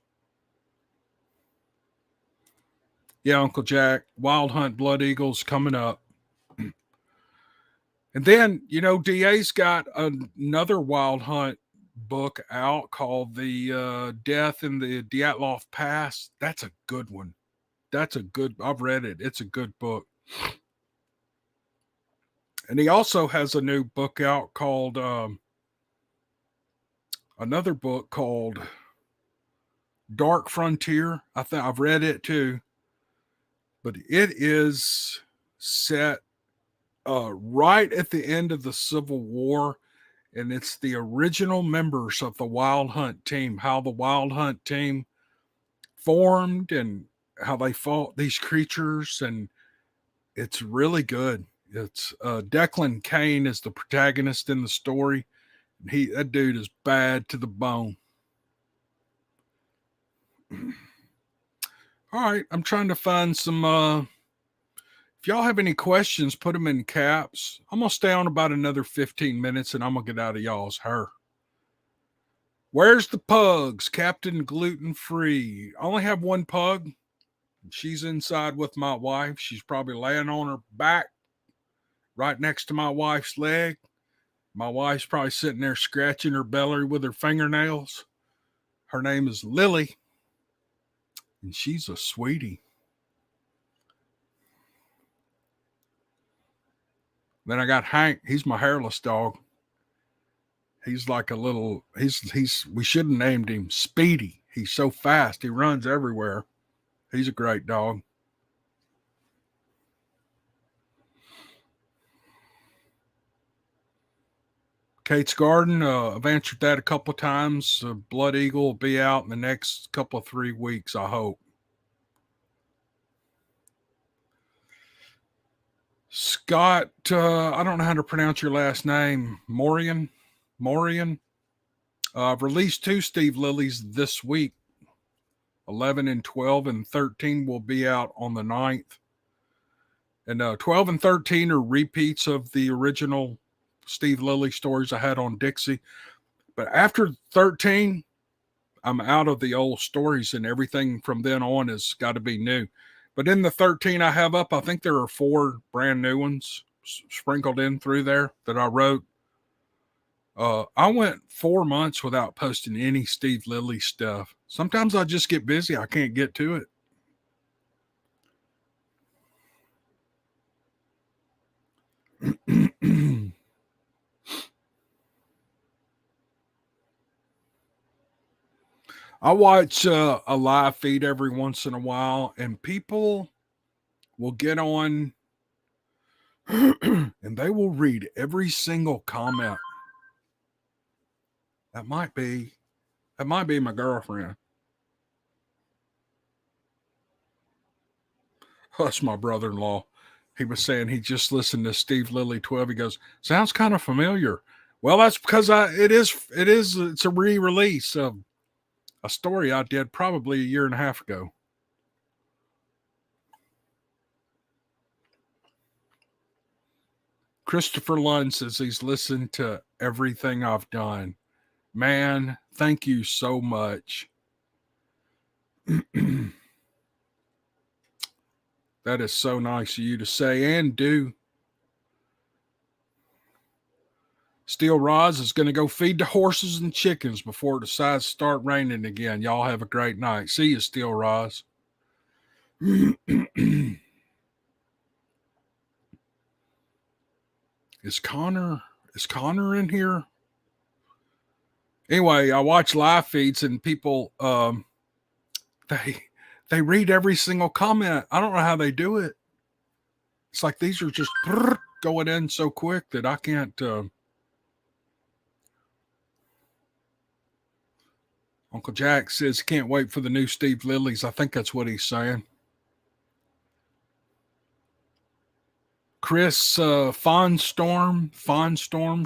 A: Yeah, Uncle Jack, Wild Hunt Blood Eagles coming up. And then, DA's got another Wild Hunt book out called The Death in the Dyatlov Pass. That's a good one. I've read it. It's a good book. And he also has a new book out called, another book called Dark Frontier. I think I've read it too. But it is set right at the end of the Civil War, and it's the original members of the Wild Hunt team, how the Wild Hunt team formed and how they fought these creatures, and it's really good. It's Declan Kane is the protagonist in the story. That dude is bad to the bone. All right, I'm trying to find some. If y'all have any questions, put them in caps. I'm gonna stay on about another 15 minutes, and I'm gonna get out of y'all's hair. Where's the pugs, Captain Gluten Free? I only have one pug. She's inside with my wife. She's probably laying on her back, right next to my wife's leg. My wife's probably sitting there scratching her belly with her fingernails. Her name is Lily, and she's a sweetie. Then I got Hank. He's my hairless dog. He's like a little. We should have named him Speedy. He's so fast. He runs everywhere. He's a great dog. Kate's Garden. I've answered that a couple of times. Blood Eagle will be out in the next couple of 3 weeks, I hope. Scott, I don't know how to pronounce your last name. Morian. Released 2 Steve Lillys this week. 11 and 12 and 13 will be out on the 9th. And 12 and 13 are repeats of the original Steve Lilly stories I had on Dixie. But after 13, I'm out of the old stories, and everything from then on has got to be new. But in the 13 I have up, I think there are 4 brand new ones sprinkled in through there that I wrote. I went 4 months without posting any Steve Lilly stuff. Sometimes I just get busy. I can't get to it. I watch a live feed every once in a while, and people will get on and they will read every single comment. That might be my girlfriend. That's my brother-in-law. He was saying he just listened to Steve Lilly 12. He goes, sounds kind of familiar. Well, that's because it's a re-release of a story I did probably a year and a half ago. Christopher Lund says he's listened to everything I've done. Man, thank you so much. That is so nice of you to say and do. Steel Roz is going to go feed the horses and chickens before it decides to start raining again. Y'all have a great night. See you, Steel Roz. Is Connor in here? Anyway, I watch live feeds and people they read every single comment. I don't know how they do it. It's like these are just going in so quick that I can't. Uncle Jack says can't wait for the new Steve Lillys. I think that's what he's saying. Chris Fonstorm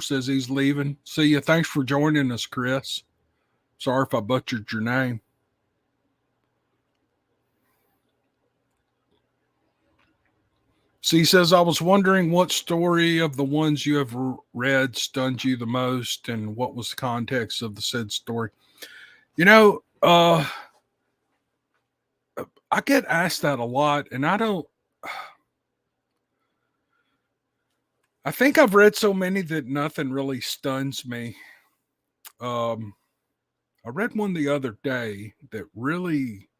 A: says he's leaving. See you. Thanks for joining us, Chris. Sorry if I butchered your name. See, he says, I was wondering what story of the ones you have read stunned you the most and what was the context of the said story. You know, I get asked that a lot, and I think I've read so many that nothing really stuns me. I read one the other day that really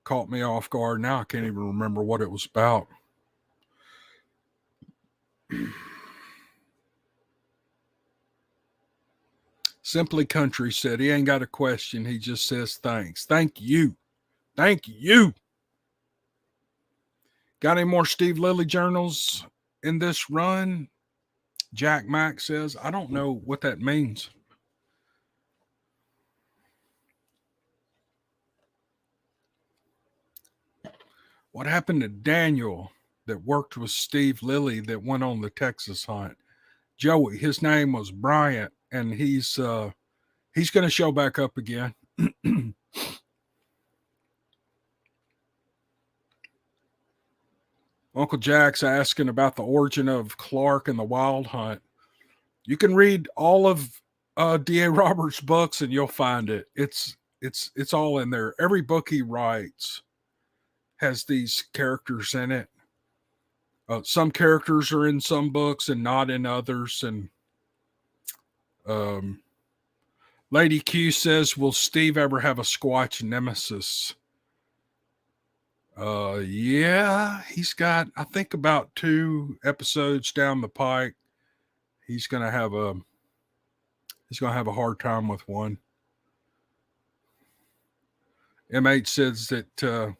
A: caught me off guard. Now I can't even remember what it was about. Simply Country said he ain't got a question. He just says thanks. Thank you. Thank you. Got any more Steve Lilly journals in this run? Jack Mack says, I don't know what that means. What happened to Daniel that worked with Steve Lilly that went on the Texas hunt? Joey, his name was Bryant, and he's going to show back up again. Uncle Jack's asking about the origin of Clark and the Wild Hunt. You can read all of D.A. Roberts' books and you'll find it. It's all in there. Every book he writes has these characters in it. Some characters are in some books and not in others. And Lady Q says, will Steve ever have a Squatch nemesis? Yeah, he's got, I think, about 2 episodes down the pike. He's gonna have a hard time with one. M8 says that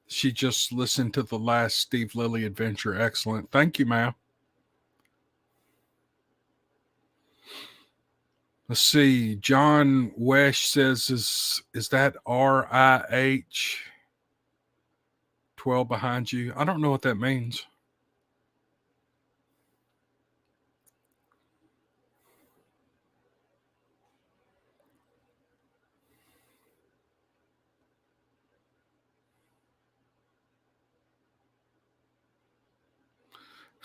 A: she just listened to the last Steve Lilly adventure. Excellent. Thank you, ma'am. Let's see. John Wesh says, is that RIH 12 behind you? I don't know what that means.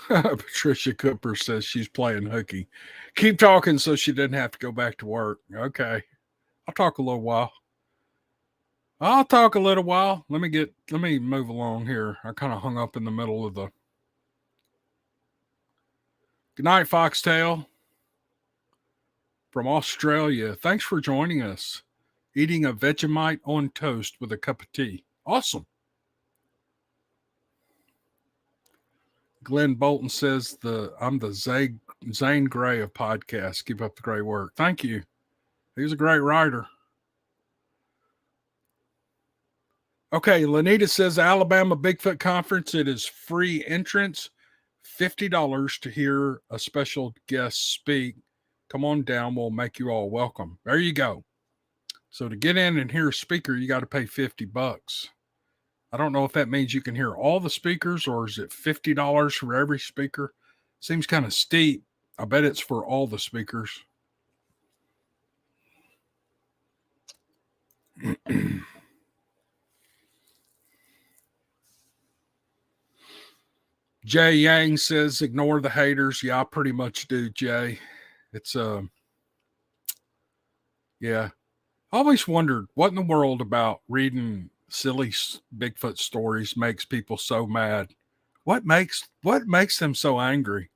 A: Patricia Cooper says she's playing hooky. Keep talking so she doesn't have to go back to work. Okay. I'll talk a little while. Let me move along here. I kind of hung up in the middle of the. Good night, Foxtail from Australia. Thanks for joining us. Eating a Vegemite on toast with a cup of tea. Awesome. Glenn Bolton says I'm the Zane Grey of podcasts. Keep up the great work. Thank you. He's a great writer. Okay, Lanita says Alabama Bigfoot Conference. It is free entrance, $50 to hear a special guest speak. Come on down. We'll make you all welcome. There you go. So to get in and hear a speaker, you got to pay $50. I don't know if that means you can hear all the speakers or is it $50 for every speaker? Seems kind of steep. I bet it's for all the speakers. Jay Yang says, ignore the haters. Yeah, I pretty much do, Jay. It's, yeah. I always wondered what in the world about reading silly Bigfoot stories makes people so mad. What makes them so angry?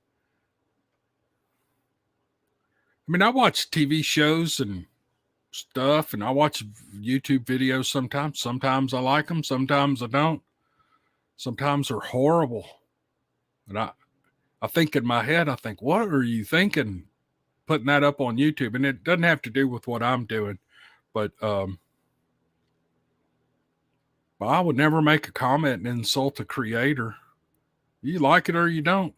A: I mean, I watch TV shows and stuff, and I watch YouTube videos sometimes. Sometimes I like them, sometimes I don't. Sometimes they're horrible. And I think in my head, I think, what are you thinking putting that up on YouTube? And it doesn't have to do with what I'm doing, but I would never make a comment and insult the creator. You like it or you don't.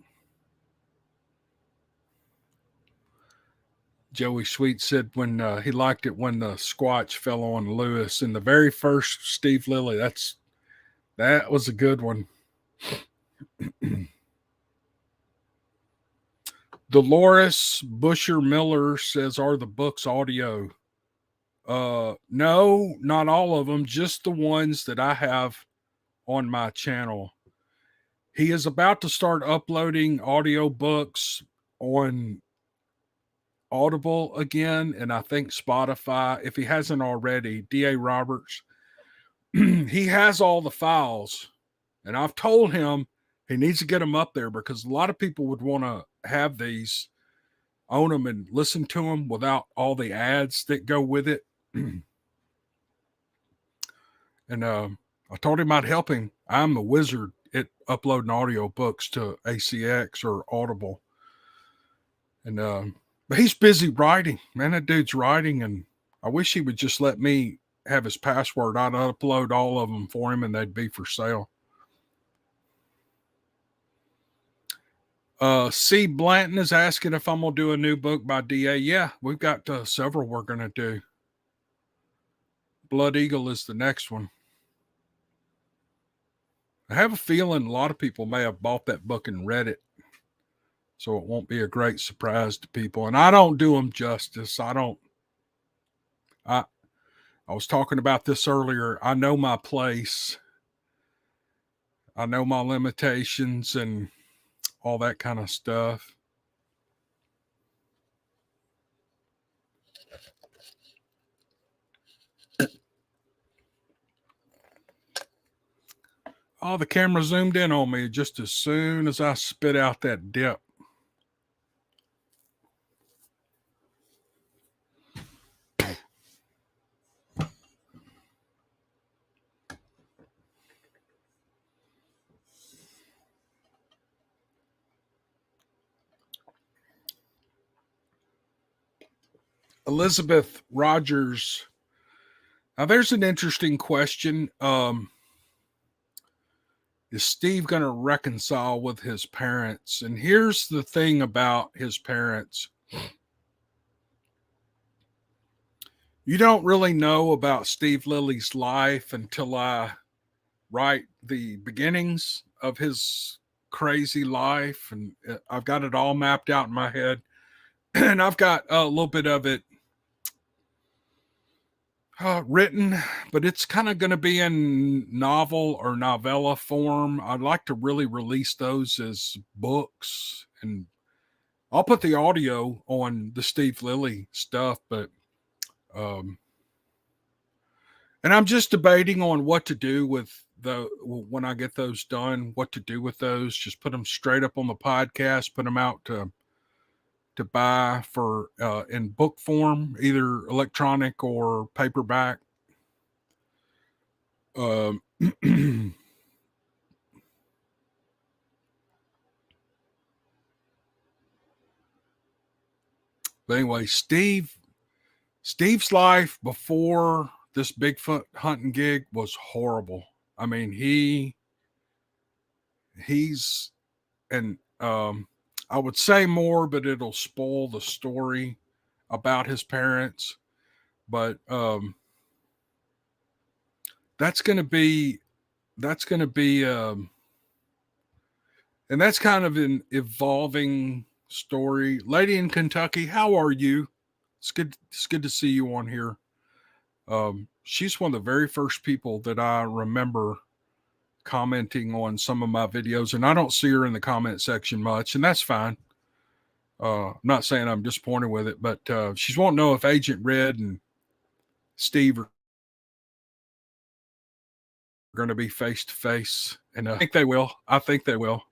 A: Joey Sweet said when he liked it when the Squatch fell on Lewis in the very first Steve Lilly. That was a good one. Dolores Busher Miller says, are the books audio? No, not all of them, just the ones that I have on my channel. He is about to start uploading audio books on Audible again, and I think Spotify, if he hasn't already. D.A. Roberts, he has all the files, and I've told him he needs to get them up there because a lot of people would want to have these, own them, and listen to them without all the ads that go with it. And I told him I'd help him. I'm a wizard at uploading audio books to ACX or Audible. And but he's busy writing. Man, that dude's writing, and I wish he would just let me have his password. I'd upload all of them for him, and they'd be for sale. C. Blanton is asking if I'm going to do a new book by D.A. Yeah, we've got several we're going to do. Blood Eagle is the next one. I have a feeling a lot of people may have bought that book and read it, so it won't be a great surprise to people. And I don't do them justice. I was talking about this earlier. I know my place. I know my limitations and all that kind of stuff. Oh, the camera zoomed in on me just as soon as I spit out that dip. Elizabeth Rogers. Now, there's an interesting question. Is Steve going to reconcile with his parents? And here's the thing about his parents. You don't really know about Steve Lilly's life until I write the beginnings of his crazy life. And I've got it all mapped out in my head. And I've got a little bit of it. written, but it's kind of going to be in novel or novella form. I'd like to really release those as books, and I'll put the audio on the Steve Lilly stuff, but um, and I'm just debating on what to do with the when I get those done, what to do with those. Just put them straight up on the podcast, put them out to buy for in book form, either electronic or paperback. Um, but anyway, Steve's life before this Bigfoot hunting gig was horrible. I mean, he's and I would say more, but it'll spoil the story about his parents. But that's going to be that's going to be and that's kind of an evolving story. Lady in Kentucky, how are you? It's good to see you on here. She's one of the very first people that I remember commenting on some of my videos, and I don't see her in the comment section much, and that's fine. I'm not saying I'm disappointed with it, but she's wanting to know if Agent Red and Steve are going to be face to face, and I think they will. I think they will.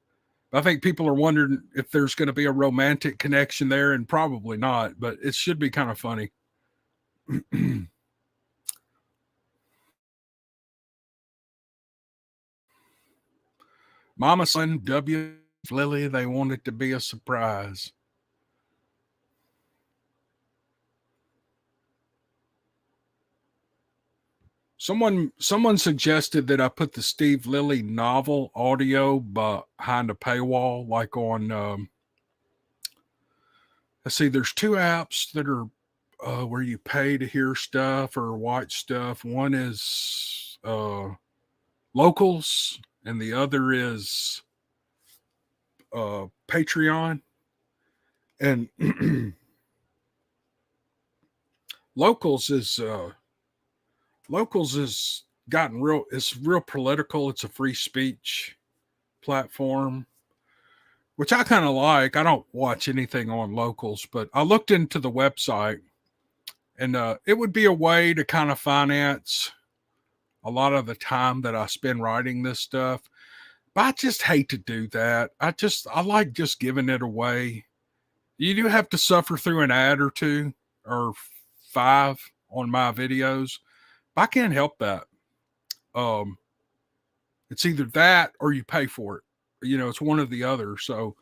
A: I think people are wondering if there's going to be a romantic connection there, and probably not, but it should be kind of funny. Mama son W Lily, they want it to be a surprise. Someone suggested that I put the Steve Lilly novel audio behind a paywall, like on let's see, there's two apps that are where you pay to hear stuff or watch stuff. One is Locals, and the other is Patreon. And Locals is Locals is gotten real. It's real political. It's a free speech platform, which I kind of like. I don't watch anything on Locals, but I looked into the website, and it would be a way to kind of finance a lot of the time that I spend writing this stuff. But I just hate to do that. I like just giving it away. You do have to suffer through an ad or two or five on my videos. But I can't help that. Um, it's either that or you pay for it. You know, it's one or the other. So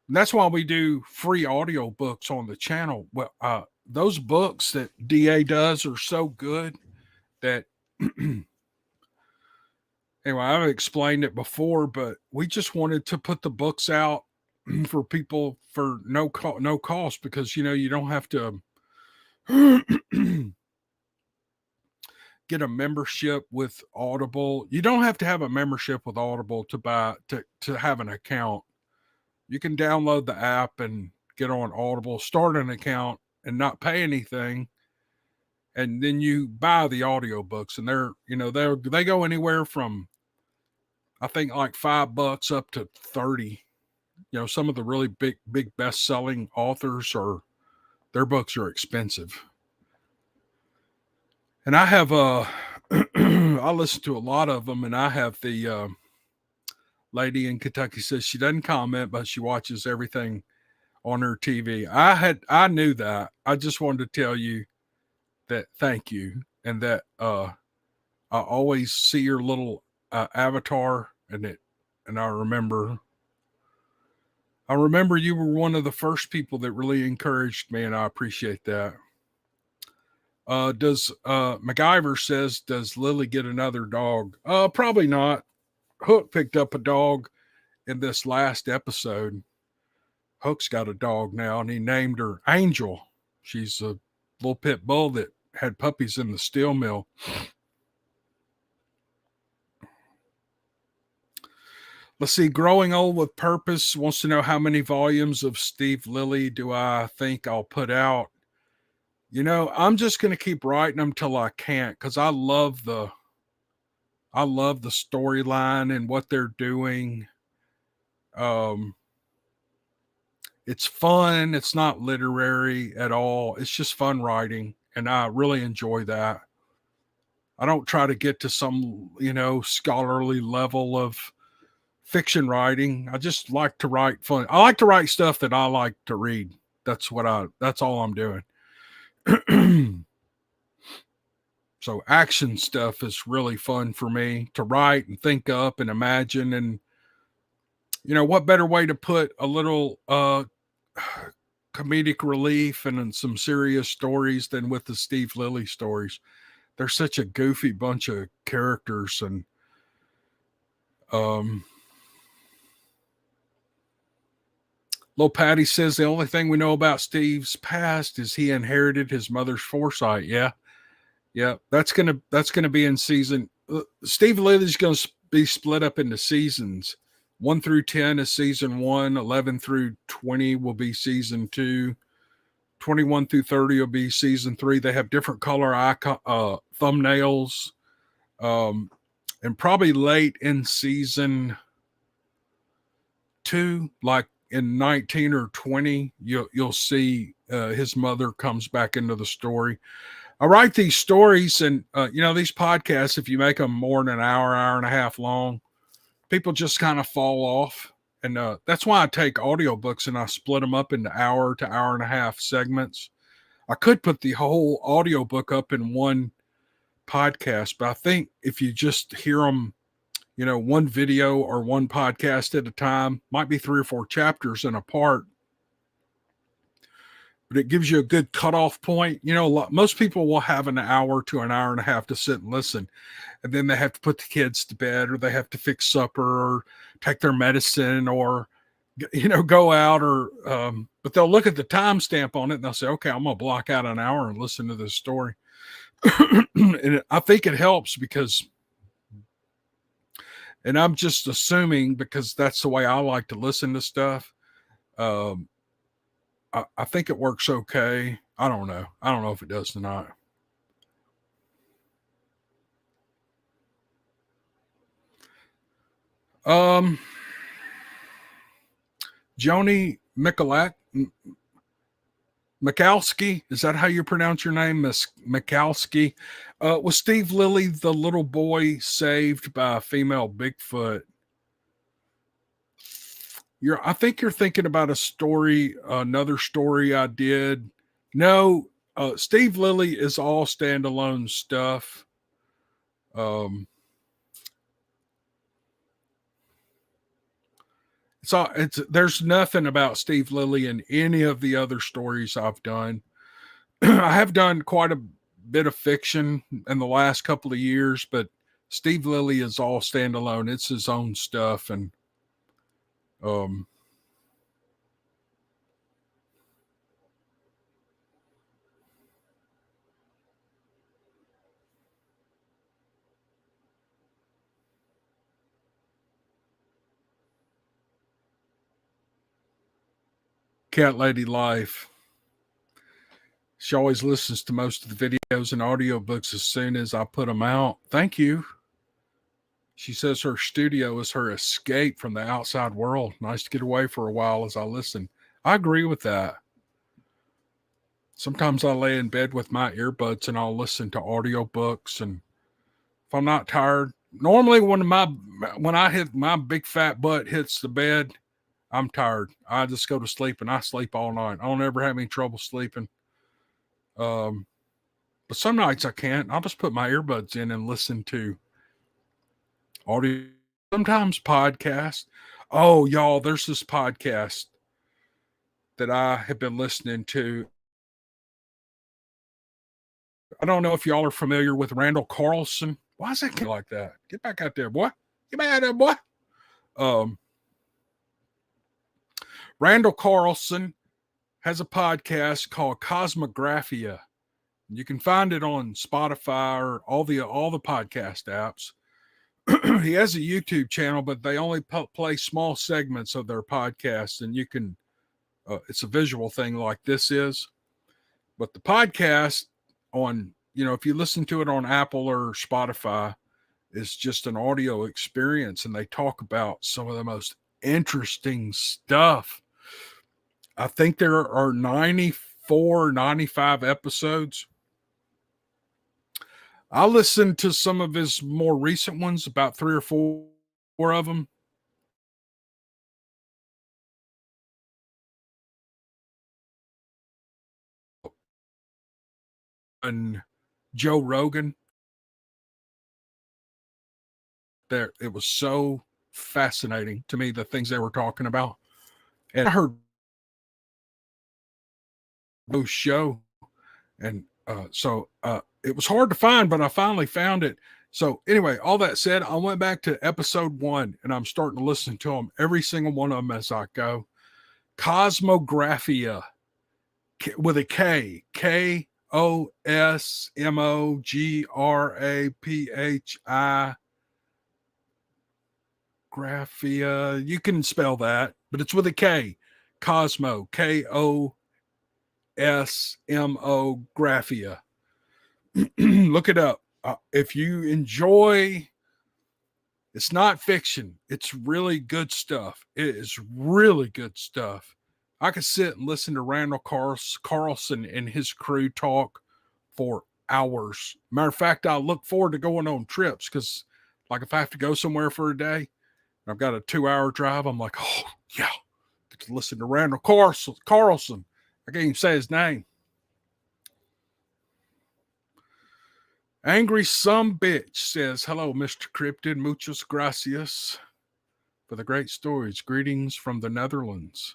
A: that's why we do free audio books on the channel. Well, those books that DA does are so good that anyway, I've explained it before, but we just wanted to put the books out for people for no cost, because you know you don't have to get a membership with Audible. You don't have to have a membership with Audible to buy to have an account. You can download the app and get on Audible, start an account, and not pay anything. And then you buy the audiobooks, and they go anywhere from I think like $5 up to 30. You know, some of the really big best selling authors are their books are expensive. And I have I listen to a lot of them, and I have the lady in Kentucky says she doesn't comment, but she watches everything on her TV. I knew that. I just wanted to tell you that thank you, and that I always see your little avatar, and I remember you were one of the first people that really encouraged me, and I appreciate that. Does MacGyver says, does Lily get another dog? Probably not. Hook picked up a dog in this last episode. Hook's got a dog now, and he named her Angel. She's a little pit bull that had puppies in the steel mill. Let's see. Growing Old with Purpose wants to know how many volumes of Steve Lilly do I think I'll put out. I'm just going to keep writing them till I can't, because I love the storyline and what they're doing. Um, it's fun. It's not literary at all. It's just fun writing, and I really enjoy that. I don't try to get to some, scholarly level of fiction writing. I just like to write fun. I like to write stuff that I like to read. That's all I'm doing. So action stuff is really fun for me to write and think up and imagine. And what better way to put a little comedic relief and some serious stories than with the Steve Lilly stories. They're such a goofy bunch of characters. And Lil Patty says the only thing we know about Steve's past is he inherited his mother's foresight. Yeah, that's gonna be in season. Steve Lilly's gonna be split up into seasons. 1 through 10 is season 1. 11 through 20 will be season 2. 21 through 30 will be season 3. They have different color thumbnails, and probably late in season 2, like in 19 or 20, you'll see his mother comes back into the story. I write these stories, and these podcasts, if you make them more than an hour and a half long, people just kind of fall off. And that's why I take audiobooks and I split them up into hour to hour and a half segments. I could put the whole audiobook up in one podcast, but I think if you just hear them, one video or one podcast at a time, might be 3 or 4 chapters in a part, but it gives you a good cutoff point. Most people will have an hour to an hour and a half to sit and listen, and then they have to put the kids to bed, or they have to fix supper, or take their medicine, or go out, or but they'll look at the timestamp on it and they'll say, okay, I'm gonna block out an hour and listen to this story. And I think it helps because, and I'm just assuming because that's the way I like to listen to stuff. I think it works okay. I don't know. I don't know if it does or not. Joni Mikowski, is that how you pronounce your name, Miss Mikowski? Was Steve Lilly the little boy saved by a female Bigfoot? I think you're thinking about another story I did. No, Steve Lilly is all standalone stuff. There's nothing about Steve Lilly in any of the other stories I've done. I have done quite a bit of fiction in the last couple of years, but Steve Lilly is all standalone. It's his own stuff. And Cat Lady Life, she always listens to most of the videos and audiobooks as soon as I put them out. Thank you. She says her studio is her escape from the outside world. Nice to get away for a while as I listen. I agree with that. Sometimes I lay in bed with my earbuds and I'll listen to audiobooks. And if I'm not tired, normally when I hit my big fat butt hits the bed, I'm tired. I just go to sleep and I sleep all night. I don't ever have any trouble sleeping. But some nights I can't. I'll just put my earbuds in and listen to audio, sometimes podcast. Oh, y'all, there's this podcast that I have been listening to. I don't know if y'all are familiar with Randall Carlson. Why is that like that? Get back out there, boy. Get back out there, boy. Randall Carlson has a podcast called Cosmographia. You can find it on Spotify or all the podcast apps. He has a YouTube channel, but they only play small segments of their podcast, and you can. It's a visual thing like this is, But the podcast on, if you listen to it on Apple or Spotify, is just an audio experience, and they talk about some of the most interesting stuff. I think there are 94, 95 episodes. I listened to some of his more recent ones, about 3 or 4 of them. And Joe Rogan, there, it was so fascinating to me, the things they were talking about. And I heard Joe's show, and so it was hard to find, but I finally found it. So anyway, all that said, I went back to episode 1, and I'm starting to listen to them, every single one of them as I go. Cosmographia, with a K, Kosmography. Graphia. You can spell that, but it's with a K. Cosmo, Kosmographia. Look it up. If you enjoy, it's not fiction. It's really good stuff. It is really good stuff. I could sit and listen to Randall Carlson and his crew talk for hours. Matter of fact, I look forward to going on trips because, like, if I have to go somewhere for a day, I've got a 2-hour drive, I'm like, oh, yeah, get to listen to Randall Carlson. I can't even say his name. Angry Some Bitch says, hello, Mr. Cryptid. Muchas gracias for the great stories. Greetings from the Netherlands.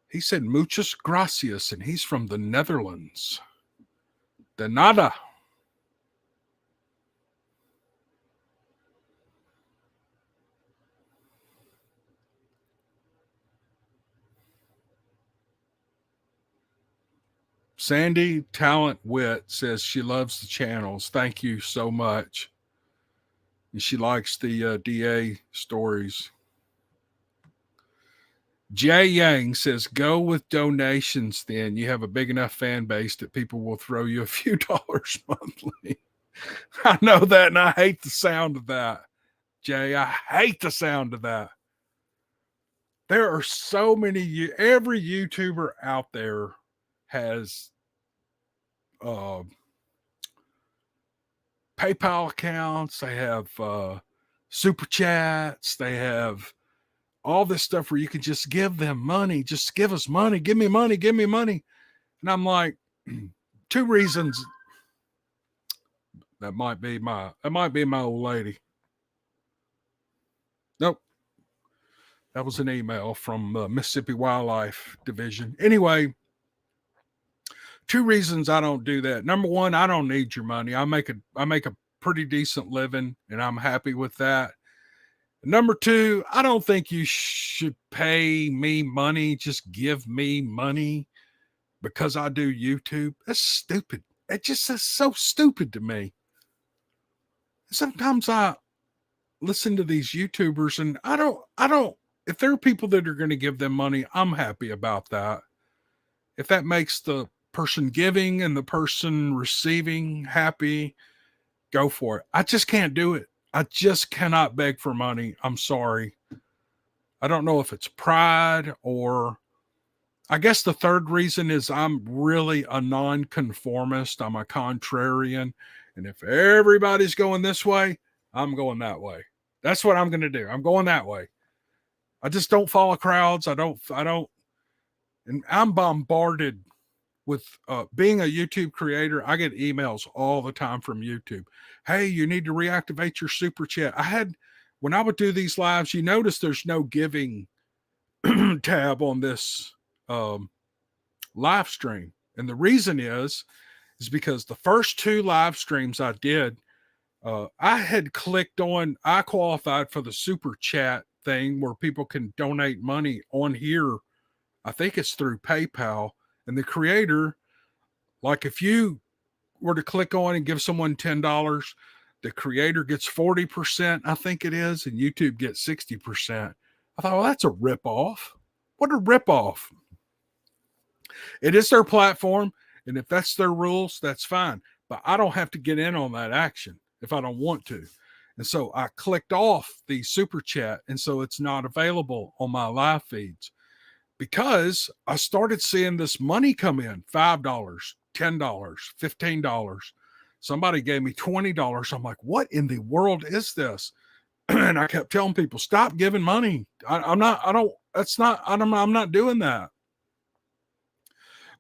A: He said muchas gracias, and he's from the Netherlands. De nada. Sandy Talent Wit says she loves the channels. Thank you so much. And she likes the DA stories. Jay Yang says, go with donations then. You have a big enough fan base that people will throw you a few dollars monthly. I know that, and I hate the sound of that. Jay, I hate the sound of that. There are so many, every YouTuber out there has PayPal accounts, they have super chats, they have all this stuff where you can just give them money. Just give us money. Give me money. Give me money. And I'm like, 2 reasons. That might be my old lady. Nope. That was an email from Mississippi Wildlife Division. Anyway, 2 reasons I don't do that. Number one, I don't need your money. I make a pretty decent living, and I'm happy with that. Number 2, I don't think you should pay me money. Just give me money because I do YouTube. That's stupid. It just is so stupid to me. Sometimes I listen to these YouTubers, and I don't, if there are people that are going to give them money, I'm happy about that. If that makes the person giving and the person receiving happy, go for it. I just can't do it. I just cannot beg for money. I'm sorry. I don't know if it's pride, or I guess the third reason is I'm really a nonconformist. I'm a contrarian. And if everybody's going this way, I'm going that way. That's what I'm going to do. I'm going that way. I just don't follow crowds. I don't, and I'm bombarded with being a YouTube creator. I get emails all the time from YouTube. Hey, you need to reactivate your super chat. When I would do these lives, you notice there's no giving tab on this live stream. And the reason is because the first 2 live streams I did, I had clicked on, I qualified for the super chat thing where people can donate money on here. I think it's through PayPal. And the creator, like, if you were to click on and give someone $10, the creator gets 40%, I think it is, and YouTube gets 60%. I thought, well, that's a ripoff. What a ripoff. It is their platform. And if that's their rules, that's fine. But I don't have to get in on that action if I don't want to. And so I clicked off the super chat. And so it's not available on my live feeds because I started seeing this money come in $5, $10, $15. Somebody gave me $20. I'm like, what in the world is this? And I kept telling people, stop giving money. I'm not doing that.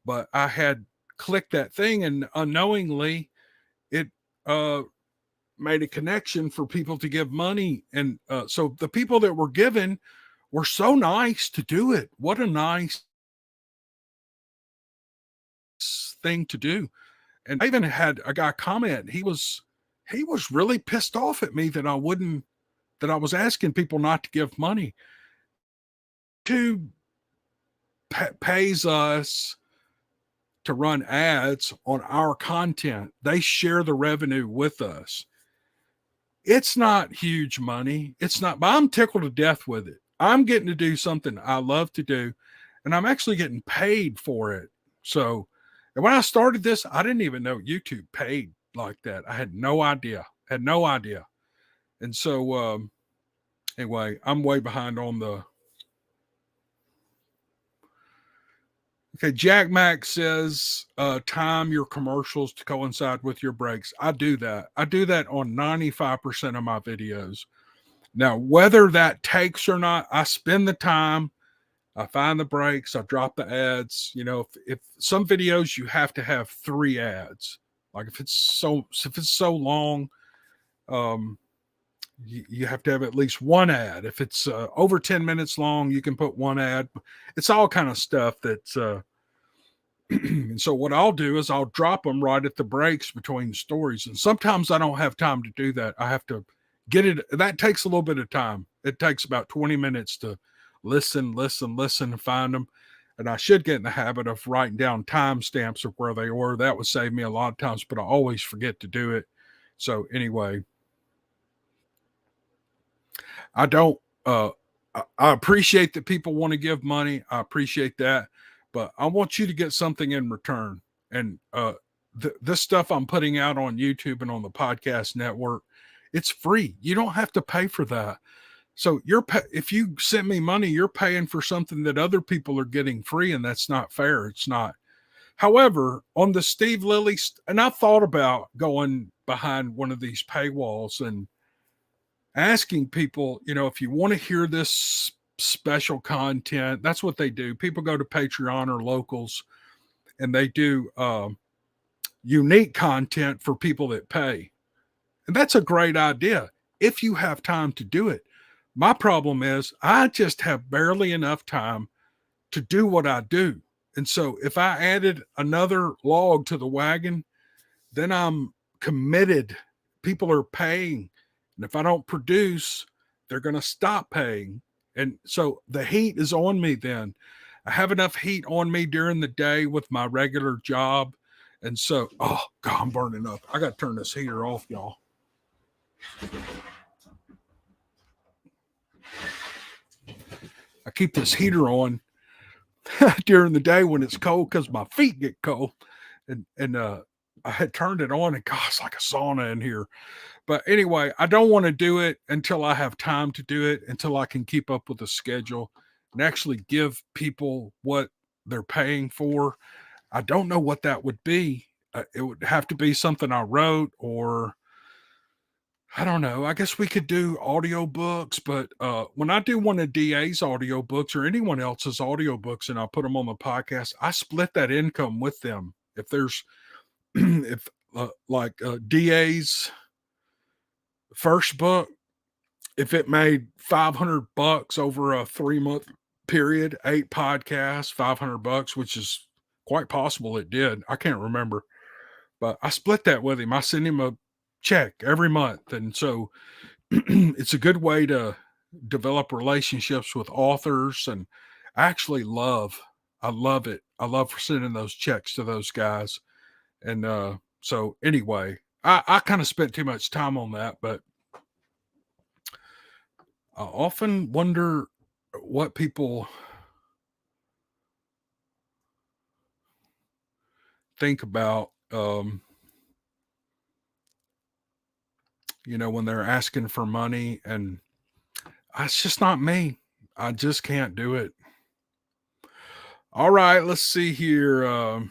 A: But I had clicked that thing and unknowingly it made a connection for people to give money. And so the people that were given were so nice to do it. What a nice thing to do. And I even had a guy comment. He was really pissed off at me that I was asking people not to give money. Who pays us to run ads on our content? They share the revenue with us. It's not huge money. It's not, but I'm tickled to death with it. I'm getting to do something I love to do, and I'm actually getting paid for it. So, and when I started this, I didn't even know YouTube paid like that. I had no idea. And so, anyway, I'm way behind on the. Okay, Jack Mack says, time your commercials to coincide with your breaks. I do that. I do that on 95% of my videos. Now, whether that takes or not, I spend the time. I find the breaks. I drop the ads. If some videos you have to have 3 ads, like if it's so long, you have to have at least 1 ad. If it's over 10 minutes long, you can put 1 ad. It's all kind of stuff that's. And so what I'll do is I'll drop them right at the breaks between stories. And sometimes I don't have time to do that. I have to get it. That takes a little bit of time. It takes about 20 minutes to listen, and find them. And I should get in the habit of writing down timestamps of where they were. That would save me a lot of times, but I always forget to do it. So anyway, I don't, I appreciate that people want to give money. I appreciate that, but I want you to get something in return. And this stuff I'm putting out on YouTube and on the podcast network, it's free. You don't have to pay for that. So if you send me money, you're paying for something that other people are getting free, and that's not fair. It's not. However, on the Steve Lilly, and I thought about going behind one of these paywalls and asking people, if you want to hear this special content, that's what they do. People go to Patreon or Locals, and they do unique content for people that pay. And that's a great idea if you have time to do it. My problem is I just have barely enough time to do what I do. And so if I added another log to the wagon, then I'm committed. People are paying. And if I don't produce, they're going to stop paying. And so the heat is on me then. I have enough heat on me during the day with my regular job. And so, oh, God, I'm burning up. I got to turn this heater off, y'all. I keep this heater on during the day when it's cold because my feet get cold. And I had turned it on, and God, it's like a sauna in here. But anyway, I don't want to do it until I have time to do it, until I can keep up with the schedule and actually give people what they're paying for. I don't know what that would be. It would have to be something I wrote, or I don't know. I guess we could do audiobooks, but when I do one of DA's audiobooks or anyone else's audiobooks and I put them on the podcast, I split that income with them. If there's, if DA's first book, if it made $500 over a 3-month period, 8 podcasts, $500, which is quite possible it did. I can't remember, but I split that with him. I send him a check every month. And so it's a good way to develop relationships with authors. And I love it. I love sending those checks to those guys. And so anyway, I kind of spent too much time on that, but I often wonder what people think about, when they're asking for money, and it's just not me. I just can't do it. All right, let's see here.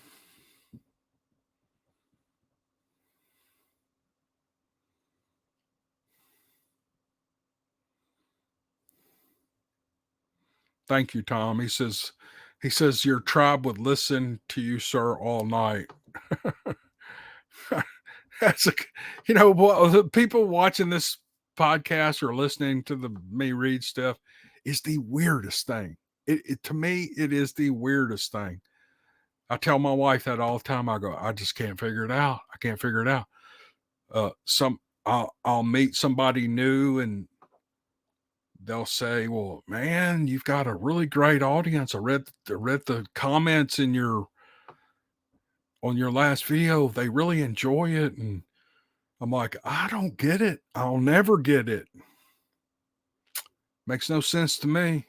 A: Thank you, Tom. He says your tribe would listen to you, sir, all night. That's a, what people watching this podcast or listening to the me read stuff is the weirdest thing. It to me, it is the weirdest thing. I tell my wife that all the time. I go, I just can't figure it out. I can't figure it out. Some I'll meet somebody new and they'll say, "Well, man, you've got a really great audience. I read the comments in your on your last video. They really enjoy it." And I'm like, I don't get it. I'll never get it. Makes no sense to me.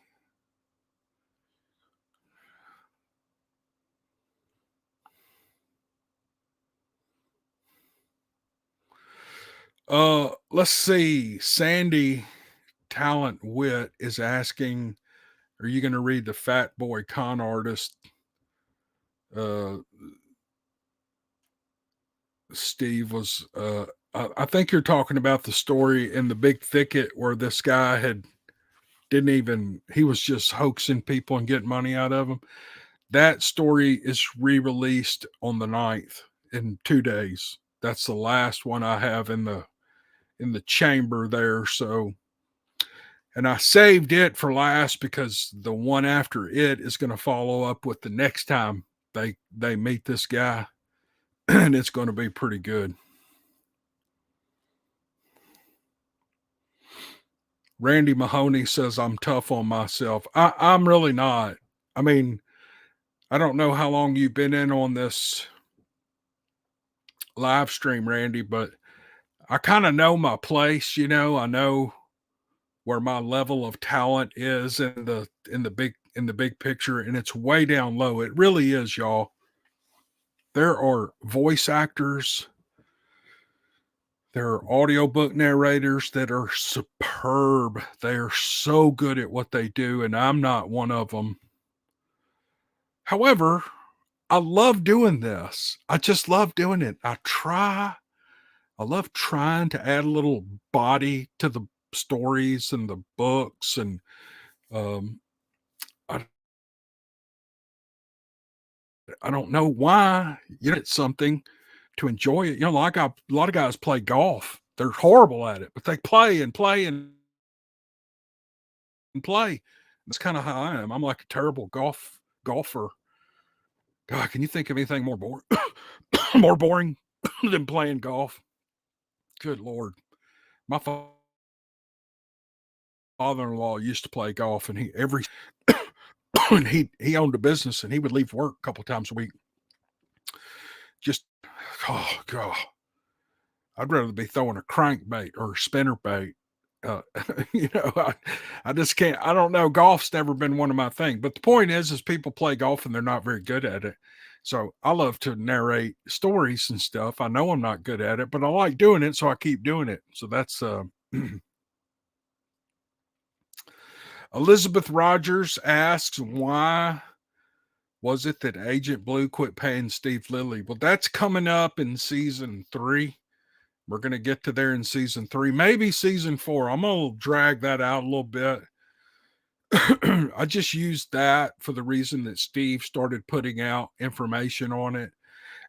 A: Let's see. Sandy Talent Wit is asking, are you going to read the Fat Boy Con Artist? Uh, Steve was, I think you're talking about the story in the big thicket where this guy he was just hoaxing people and getting money out of them. That story is re-released on the 9th in 2 days. That's the last one I have in the chamber there. So, and I saved it for last because the one after it is going to follow up with the next time they meet this guy, and it's going to be pretty good. Randy Mahoney says I'm tough on myself. I'm really not. I mean, I don't know how long you've been in on this live stream, Randy, but I kind of know my place. I know where my level of talent is in the big picture, and it's way down low. It really is, y'all. There are voice actors, there are audiobook narrators that are superb. They are so good at what they do, and I'm not one of them. However, I love doing this. I just love doing it. I love trying to add a little body to the stories and the books, and um, I I don't know why. It's something to enjoy it. Like a lot of guys play golf. They're horrible at it, but they play and play and play. That's kind of how I am. I'm like a terrible golfer. God, can you think of anything more boring, more boring than playing golf? Good Lord. My father-in-law used to play golf, and and he owned a business, and he would leave work a couple times a week. Just, oh God, I'd rather be throwing a crankbait or a spinnerbait. Uh, I just can't. I don't know. Golf's never been one of my things. But the point is people play golf and they're not very good at it. So I love to narrate stories and stuff. I know I'm not good at it, but I like doing it, so I keep doing it. So that's Elizabeth Rogers asks, why was it that Agent Blue quit paying Steve Lilly? Well, that's coming up in season 3. We're going to get to there in season 3, maybe season 4. I'm going to drag that out a little bit. I just used that for the reason that Steve started putting out information on it.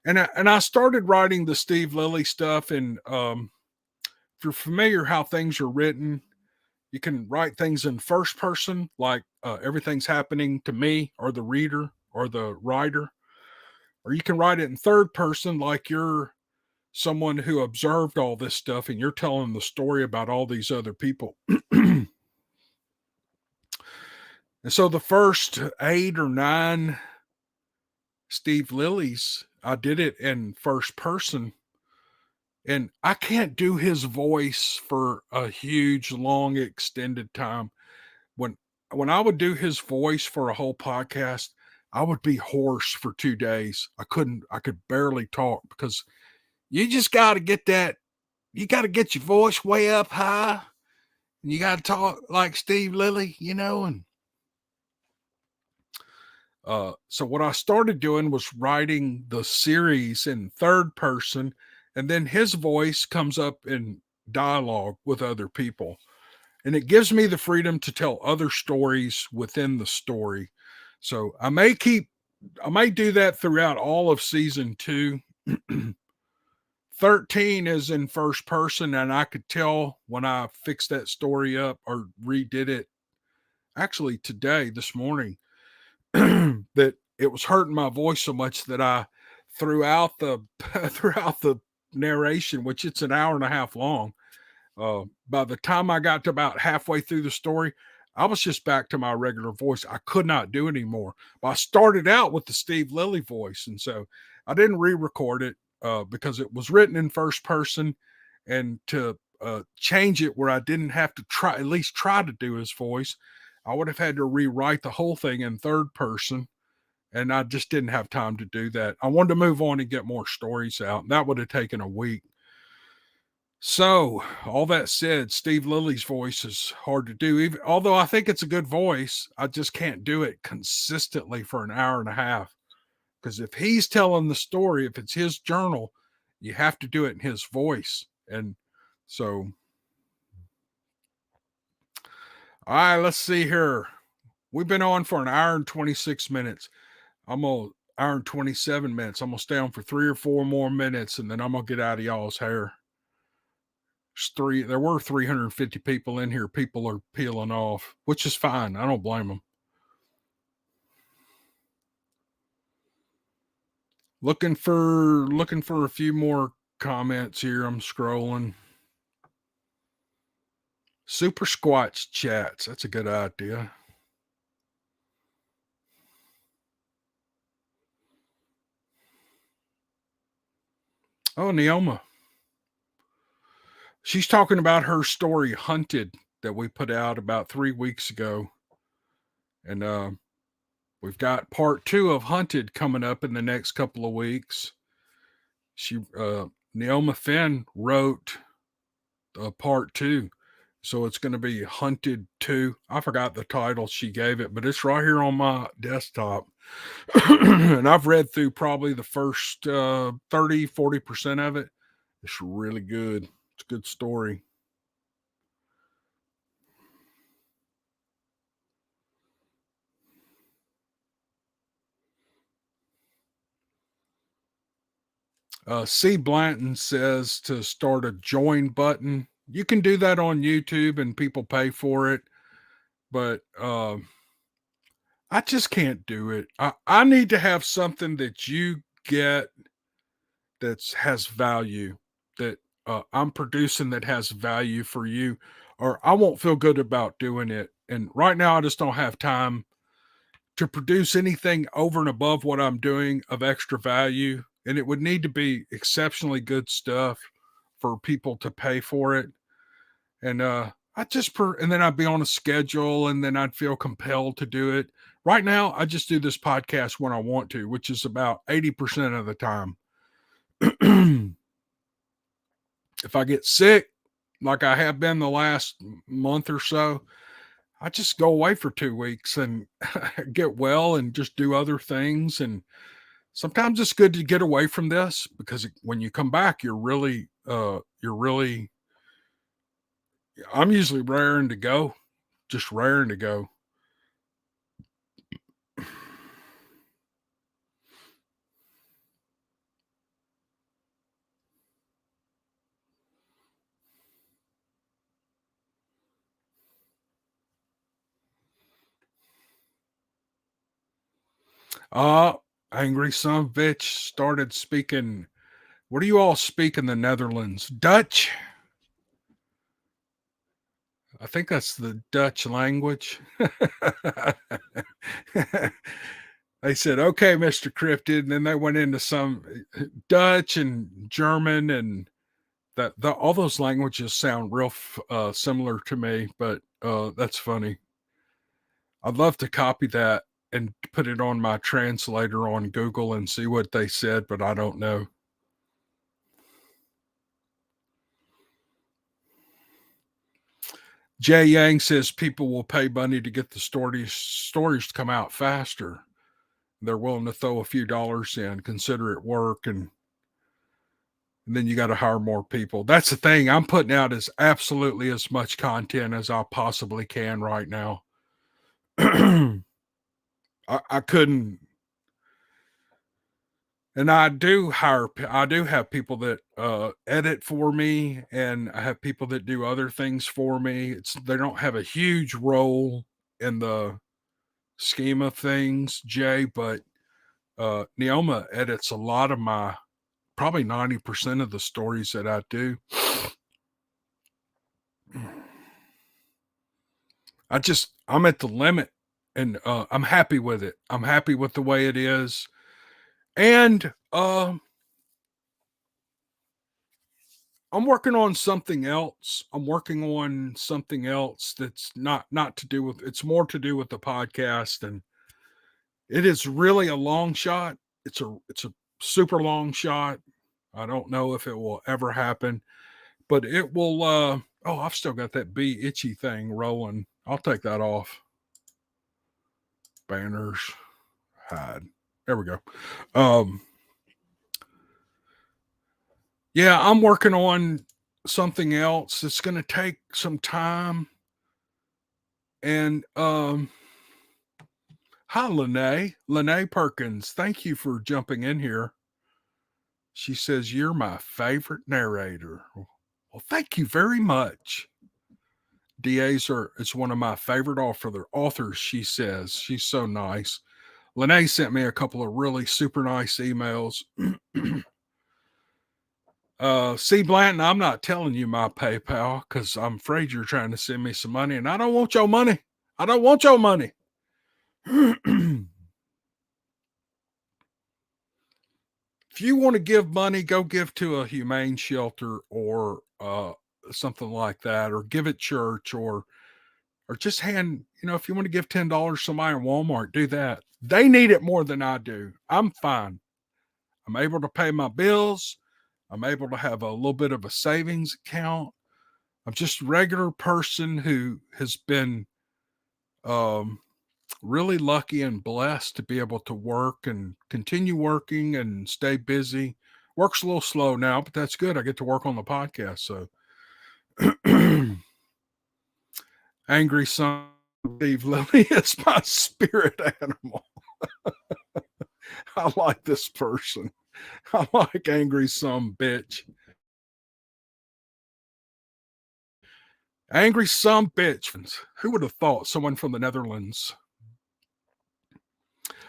A: And I started writing the Steve Lilly stuff. And if you're familiar how things are written, you can write things in first person, like everything's happening to me or the reader or the writer. Or you can write it in third person, like you're someone who observed all this stuff and you're telling the story about all these other people. And so the first 8 or 9 Steve Lillys, I did it in first person. And I can't do his voice for a huge, long, extended time. When when I would do his voice for a whole podcast, I would be hoarse for 2 days. I could barely talk because you just got to get that you got to get your voice way up high and you got to talk like Steve Lilly, and so what I started doing was writing the series in third person, and then his voice comes up in dialogue with other people. And it gives me the freedom to tell other stories within the story. So I may do that throughout all of season 2. 13 is in first person, and I could tell when I fixed that story up or redid it actually today, this morning, that it was hurting my voice so much that I throughout the throughout the narration, which it's an hour and a half long, by the time I got to about halfway through the story, I was just back to my regular voice. I could not do anymore. But I started out with the Steve Lilly voice, and so I didn't re-record it because it was written in first person, and to change it where I didn't have to at least try to do his voice, I would have had to rewrite the whole thing in third person, and I just didn't have time to do that. I wanted to move on and get more stories out. That would have taken a week. So, all that said, Steve Lilly's voice is hard to do. Even although I think it's a good voice, I just can't do it consistently for an hour and a half. Because if he's telling the story, if it's his journal, you have to do it in his voice. And so, all right, let's see here. We've been on for an hour and 26 minutes. I'm gonna hour and 27 minutes. I'm gonna stay on for 3 or 4 more minutes, and then I'm gonna get out of y'all's hair. There were 350 people in here. People are peeling off, which is fine. I don't blame them. Looking for a few more comments here. I'm scrolling. Super Squatch chats. That's a good idea. Oh, Neoma. She's talking about her story Hunted that we put out about 3 weeks ago. And we've got part 2 of Hunted coming up in the next couple of weeks. Neoma Finn wrote part 2. So it's going to be Hunted 2. I forgot the title she gave it, but it's right here on my desktop. And I've read through probably the first 30-40% of it. It's really good. It's a good story. C. Blanton says to start a join button. You can do that on YouTube and people pay for it, but I just can't do it. I need to have something that you get that has value, that I'm producing that has value for you, or I won't feel good about doing it. And right now, I just don't have time to produce anything over and above what I'm doing of extra value. And it would need to be exceptionally good stuff for people to pay for it. And and then I'd be on a schedule and then I'd feel compelled to do it. Right now, I just do this podcast when I want to, which is about 80% of the time. If I get sick, like I have been the last month or so, I just go away for 2 weeks and get well and just do other things. And sometimes it's good to get away from this because when you come back, I'm usually raring to go, just raring to go. Uh, Angry son of a bitch started speaking. What do you all speak in the Netherlands? Dutch? I think that's the Dutch language. They said, okay, Mr. Cryptid. And then they went into some Dutch and German, and all those languages sound real similar to me, but that's funny. I'd love to copy that. and put it on my translator on Google and see what they said, but I don't know. Jay Yang says people will pay money to get the stories to come out faster. They're willing to throw a few dollars in, consider it work, and then you got to hire more people. That's the thing. I'm putting out as absolutely as much content as I possibly can right now. I couldn't, and I do have people that edit for me, and I have people that do other things for me. They don't have a huge role in the scheme of things, Jay, but Neoma edits a lot of my, probably 90% of the stories that I do. I'm at the limit, and I'm happy with it. I'm happy with the way it is. And I'm working on something else. I'm working on something else that's not to do with, it's more to do with the podcast, and it is really a long shot. It's a super long shot. I don't know if it will ever happen, but it will oh, I've still got that be itchy thing rolling. I'll take that off. Banners, hide. There we go. Um yeah, I'm working on something else. It's going to take some time. And hi Lene Perkins. Thank you for jumping in here. She says you're my favorite narrator. Well, thank you very much. It's one of my favorite authors, she says. She's so nice. Lene sent me a couple of really super nice emails. C. Blanton, I'm not telling you my PayPal because I'm afraid you're trying to send me some money, and I don't want your money. I don't want your money. If you want to give money, go give to a humane shelter or something like that, or give at church, or just hand. If you want to give $10 to somebody in Walmart, do that. They need it more than I do. I'm fine. I'm able to pay my bills. I'm able to have a little bit of a savings account. I'm just a regular person who has been really lucky and blessed to be able to work and continue working and stay busy. Work's a little slow now, but that's good. I get to work on the podcast. So, Angry Son Steve Lilly is my spirit animal. I like this person. I like Angry Some Bitch. Angry Some Bitch. Who would have thought someone from the Netherlands?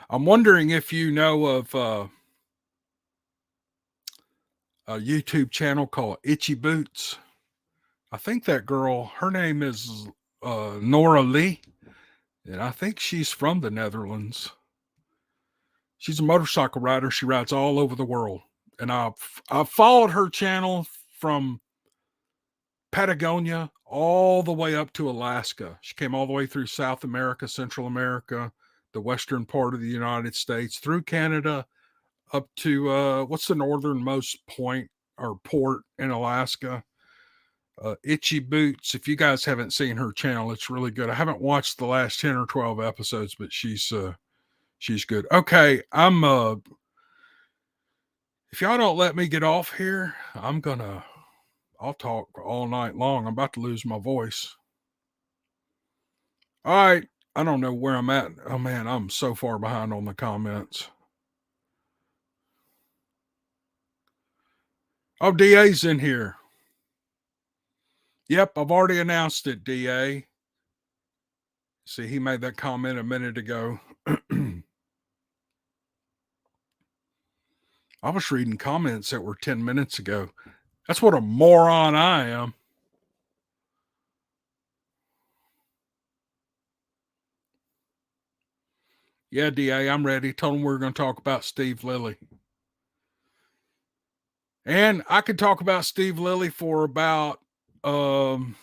A: I'm wondering if you know of a YouTube channel called Itchy Boots. I think that girl, her name is Nora Lee, and I think she's from the Netherlands. She's a motorcycle rider. She rides all over the world, and I've followed her channel from Patagonia all the way up to Alaska. She came all the way through South America, Central America, the western part of the United States, through Canada, up to what's the northernmost point or port in Alaska? Itchy Boots. If you guys haven't seen her channel, it's really good. I haven't watched the last 10 or 12 episodes, but she's good. Okay, if y'all don't let me get off here, I'll talk all night long. I'm about to lose my voice. All right. I don't know where I'm at. Oh man, I'm so far behind on the comments. Oh, DA's in here. Yep, I've already announced it, DA. See, he made that comment a minute ago. I was reading comments that were 10 minutes ago. That's what a moron I am. Yeah, DA, I'm ready. Told him we are going to talk about Steve Lilly. And I could talk about Steve Lilly for about 10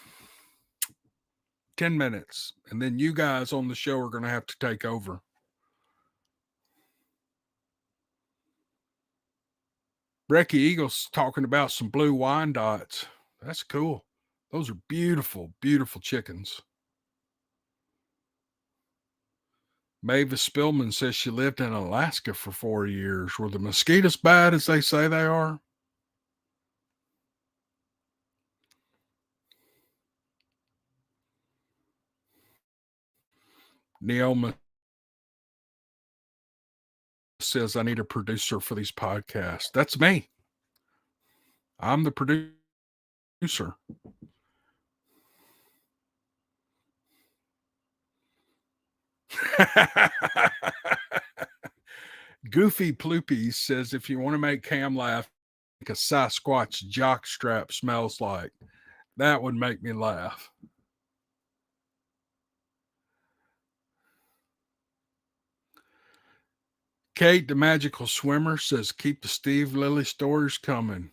A: minutes. And then you guys on the show are going to have to take over. Brecky Eagles talking about some blue wine dots. That's cool. Those are beautiful, beautiful chickens. Mavis Spillman says she lived in Alaska for 4 years. Were the mosquitoes bad as they say they are? Neoma says, I need a producer for these podcasts. That's me. I'm the producer. Goofy Ploopy says, if you want to make Cam laugh, like a Sasquatch jockstrap smells like, that would make me laugh. Kate, the magical swimmer, says, keep the Steve Lilly stories coming.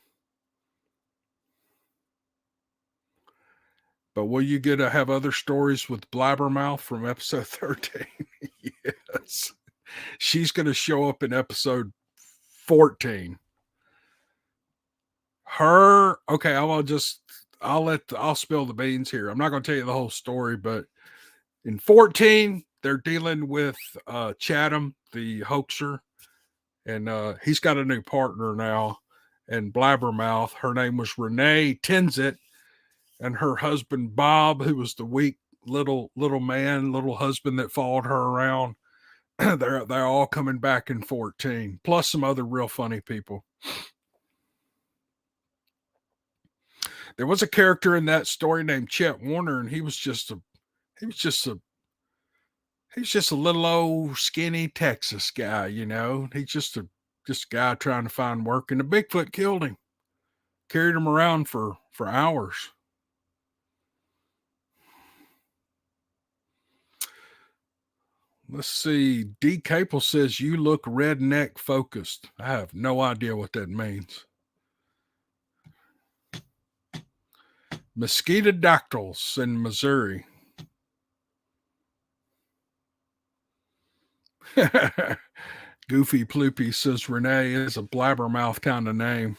A: But will you get to have other stories with Blabbermouth from episode 13? Yes. She's going to show up in episode 14. Okay, I'll spill the beans here. I'm not going to tell you the whole story, but in 14, they're dealing with Chatham, the hoaxer, and he's got a new partner now. And Blabbermouth, her name was Renee Tenzit, and her husband Bob, who was the weak little husband that followed her around. they're all coming back in 14, plus some other real funny people. There was a character in that story named Chet Warner, and he was just a little old skinny Texas guy, you know. He's just a guy trying to find work, and the Bigfoot killed him, carried him around for hours. Let's see. D. Capel says, you look redneck focused. I have no idea what that means. Mosquitodactyls in Missouri. Goofy Ploopy says, Renee is a blabbermouth kind of name.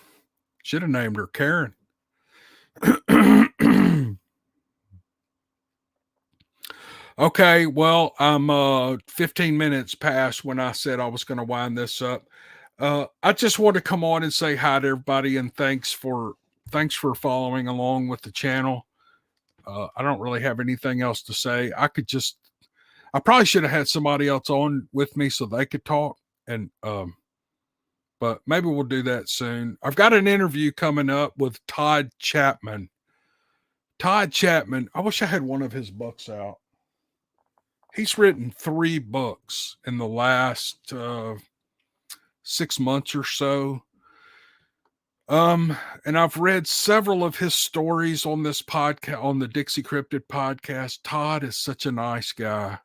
A: Should have named her Karen. Okay, well, I'm 15 minutes past when I said I was going to wind this up. I just want to come on and say hi to everybody and thanks for following along with the channel. I don't really have anything else to say. I probably should have had somebody else on with me so they could talk, and but maybe we'll do that soon. I've got an interview coming up with Todd Chapman. Todd Chapman, I wish I had one of his books out. He's written 3 books in the last 6 months or so. And I've read several of his stories on this podcast, on the Dixie Cryptid podcast. Todd is such a nice guy.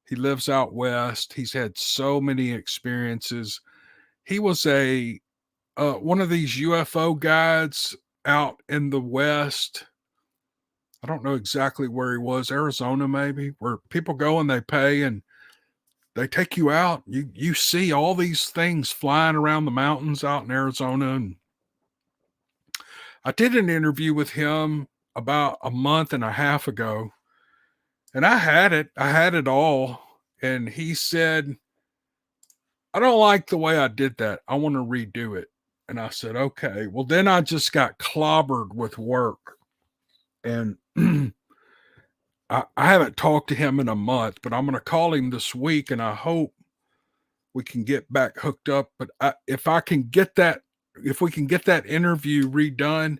A: He lives out west. He's had so many experiences. He was one of these UFO guides out in the West. I don't know exactly where he was, Arizona maybe, where people go and they pay and they take you out. You see all these things flying around the mountains out in Arizona. And I did an interview with him about a month and a half ago, and I had it all. And he said, I don't like the way I did that. I want to redo it. And I said, okay. Well, then I just got clobbered with work. And I haven't talked to him in a month, but I'm going to call him this week, and I hope we can get back hooked up. But if we can get that interview redone,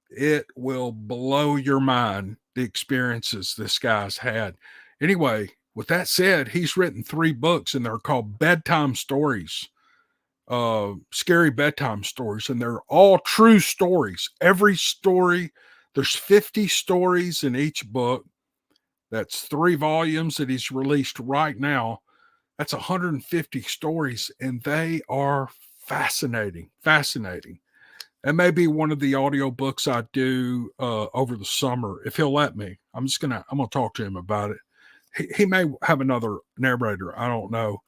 A: it will blow your mind, the experiences this guy's had. Anyway, with that said, he's written 3 books, and they're called bedtime stories, scary bedtime stories, and they're all true stories. Every story, there's 50 stories in each book. That's 3 volumes that he's released right now. That's 150 stories, and they are fascinating. That may be one of the audio books I do over the summer, if he'll let me. I'm gonna talk to him about it. He may have another narrator. I don't know.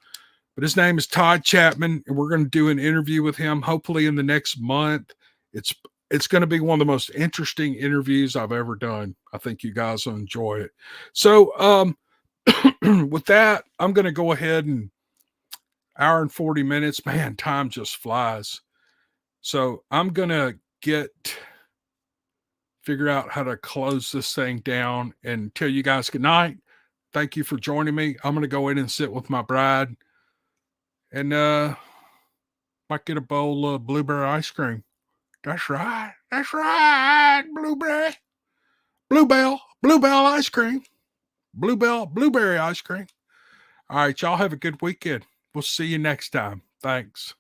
A: But his name is Todd Chapman, and we're going to do an interview with him hopefully in the next month. It's going to be one of the most interesting interviews I've ever done. I think you guys will enjoy it. So with that, I'm going to go ahead and hour and 40 minutes. Man, time just flies. So I'm going to figure out how to close this thing down and tell you guys good night. Thank you for joining me. I'm going to go in and sit with my bride and might get a bowl of blueberry ice cream. That's right. That's right. Bluebell ice cream. Blueberry ice cream. All right, y'all have a good weekend. We'll see you next time. Thanks.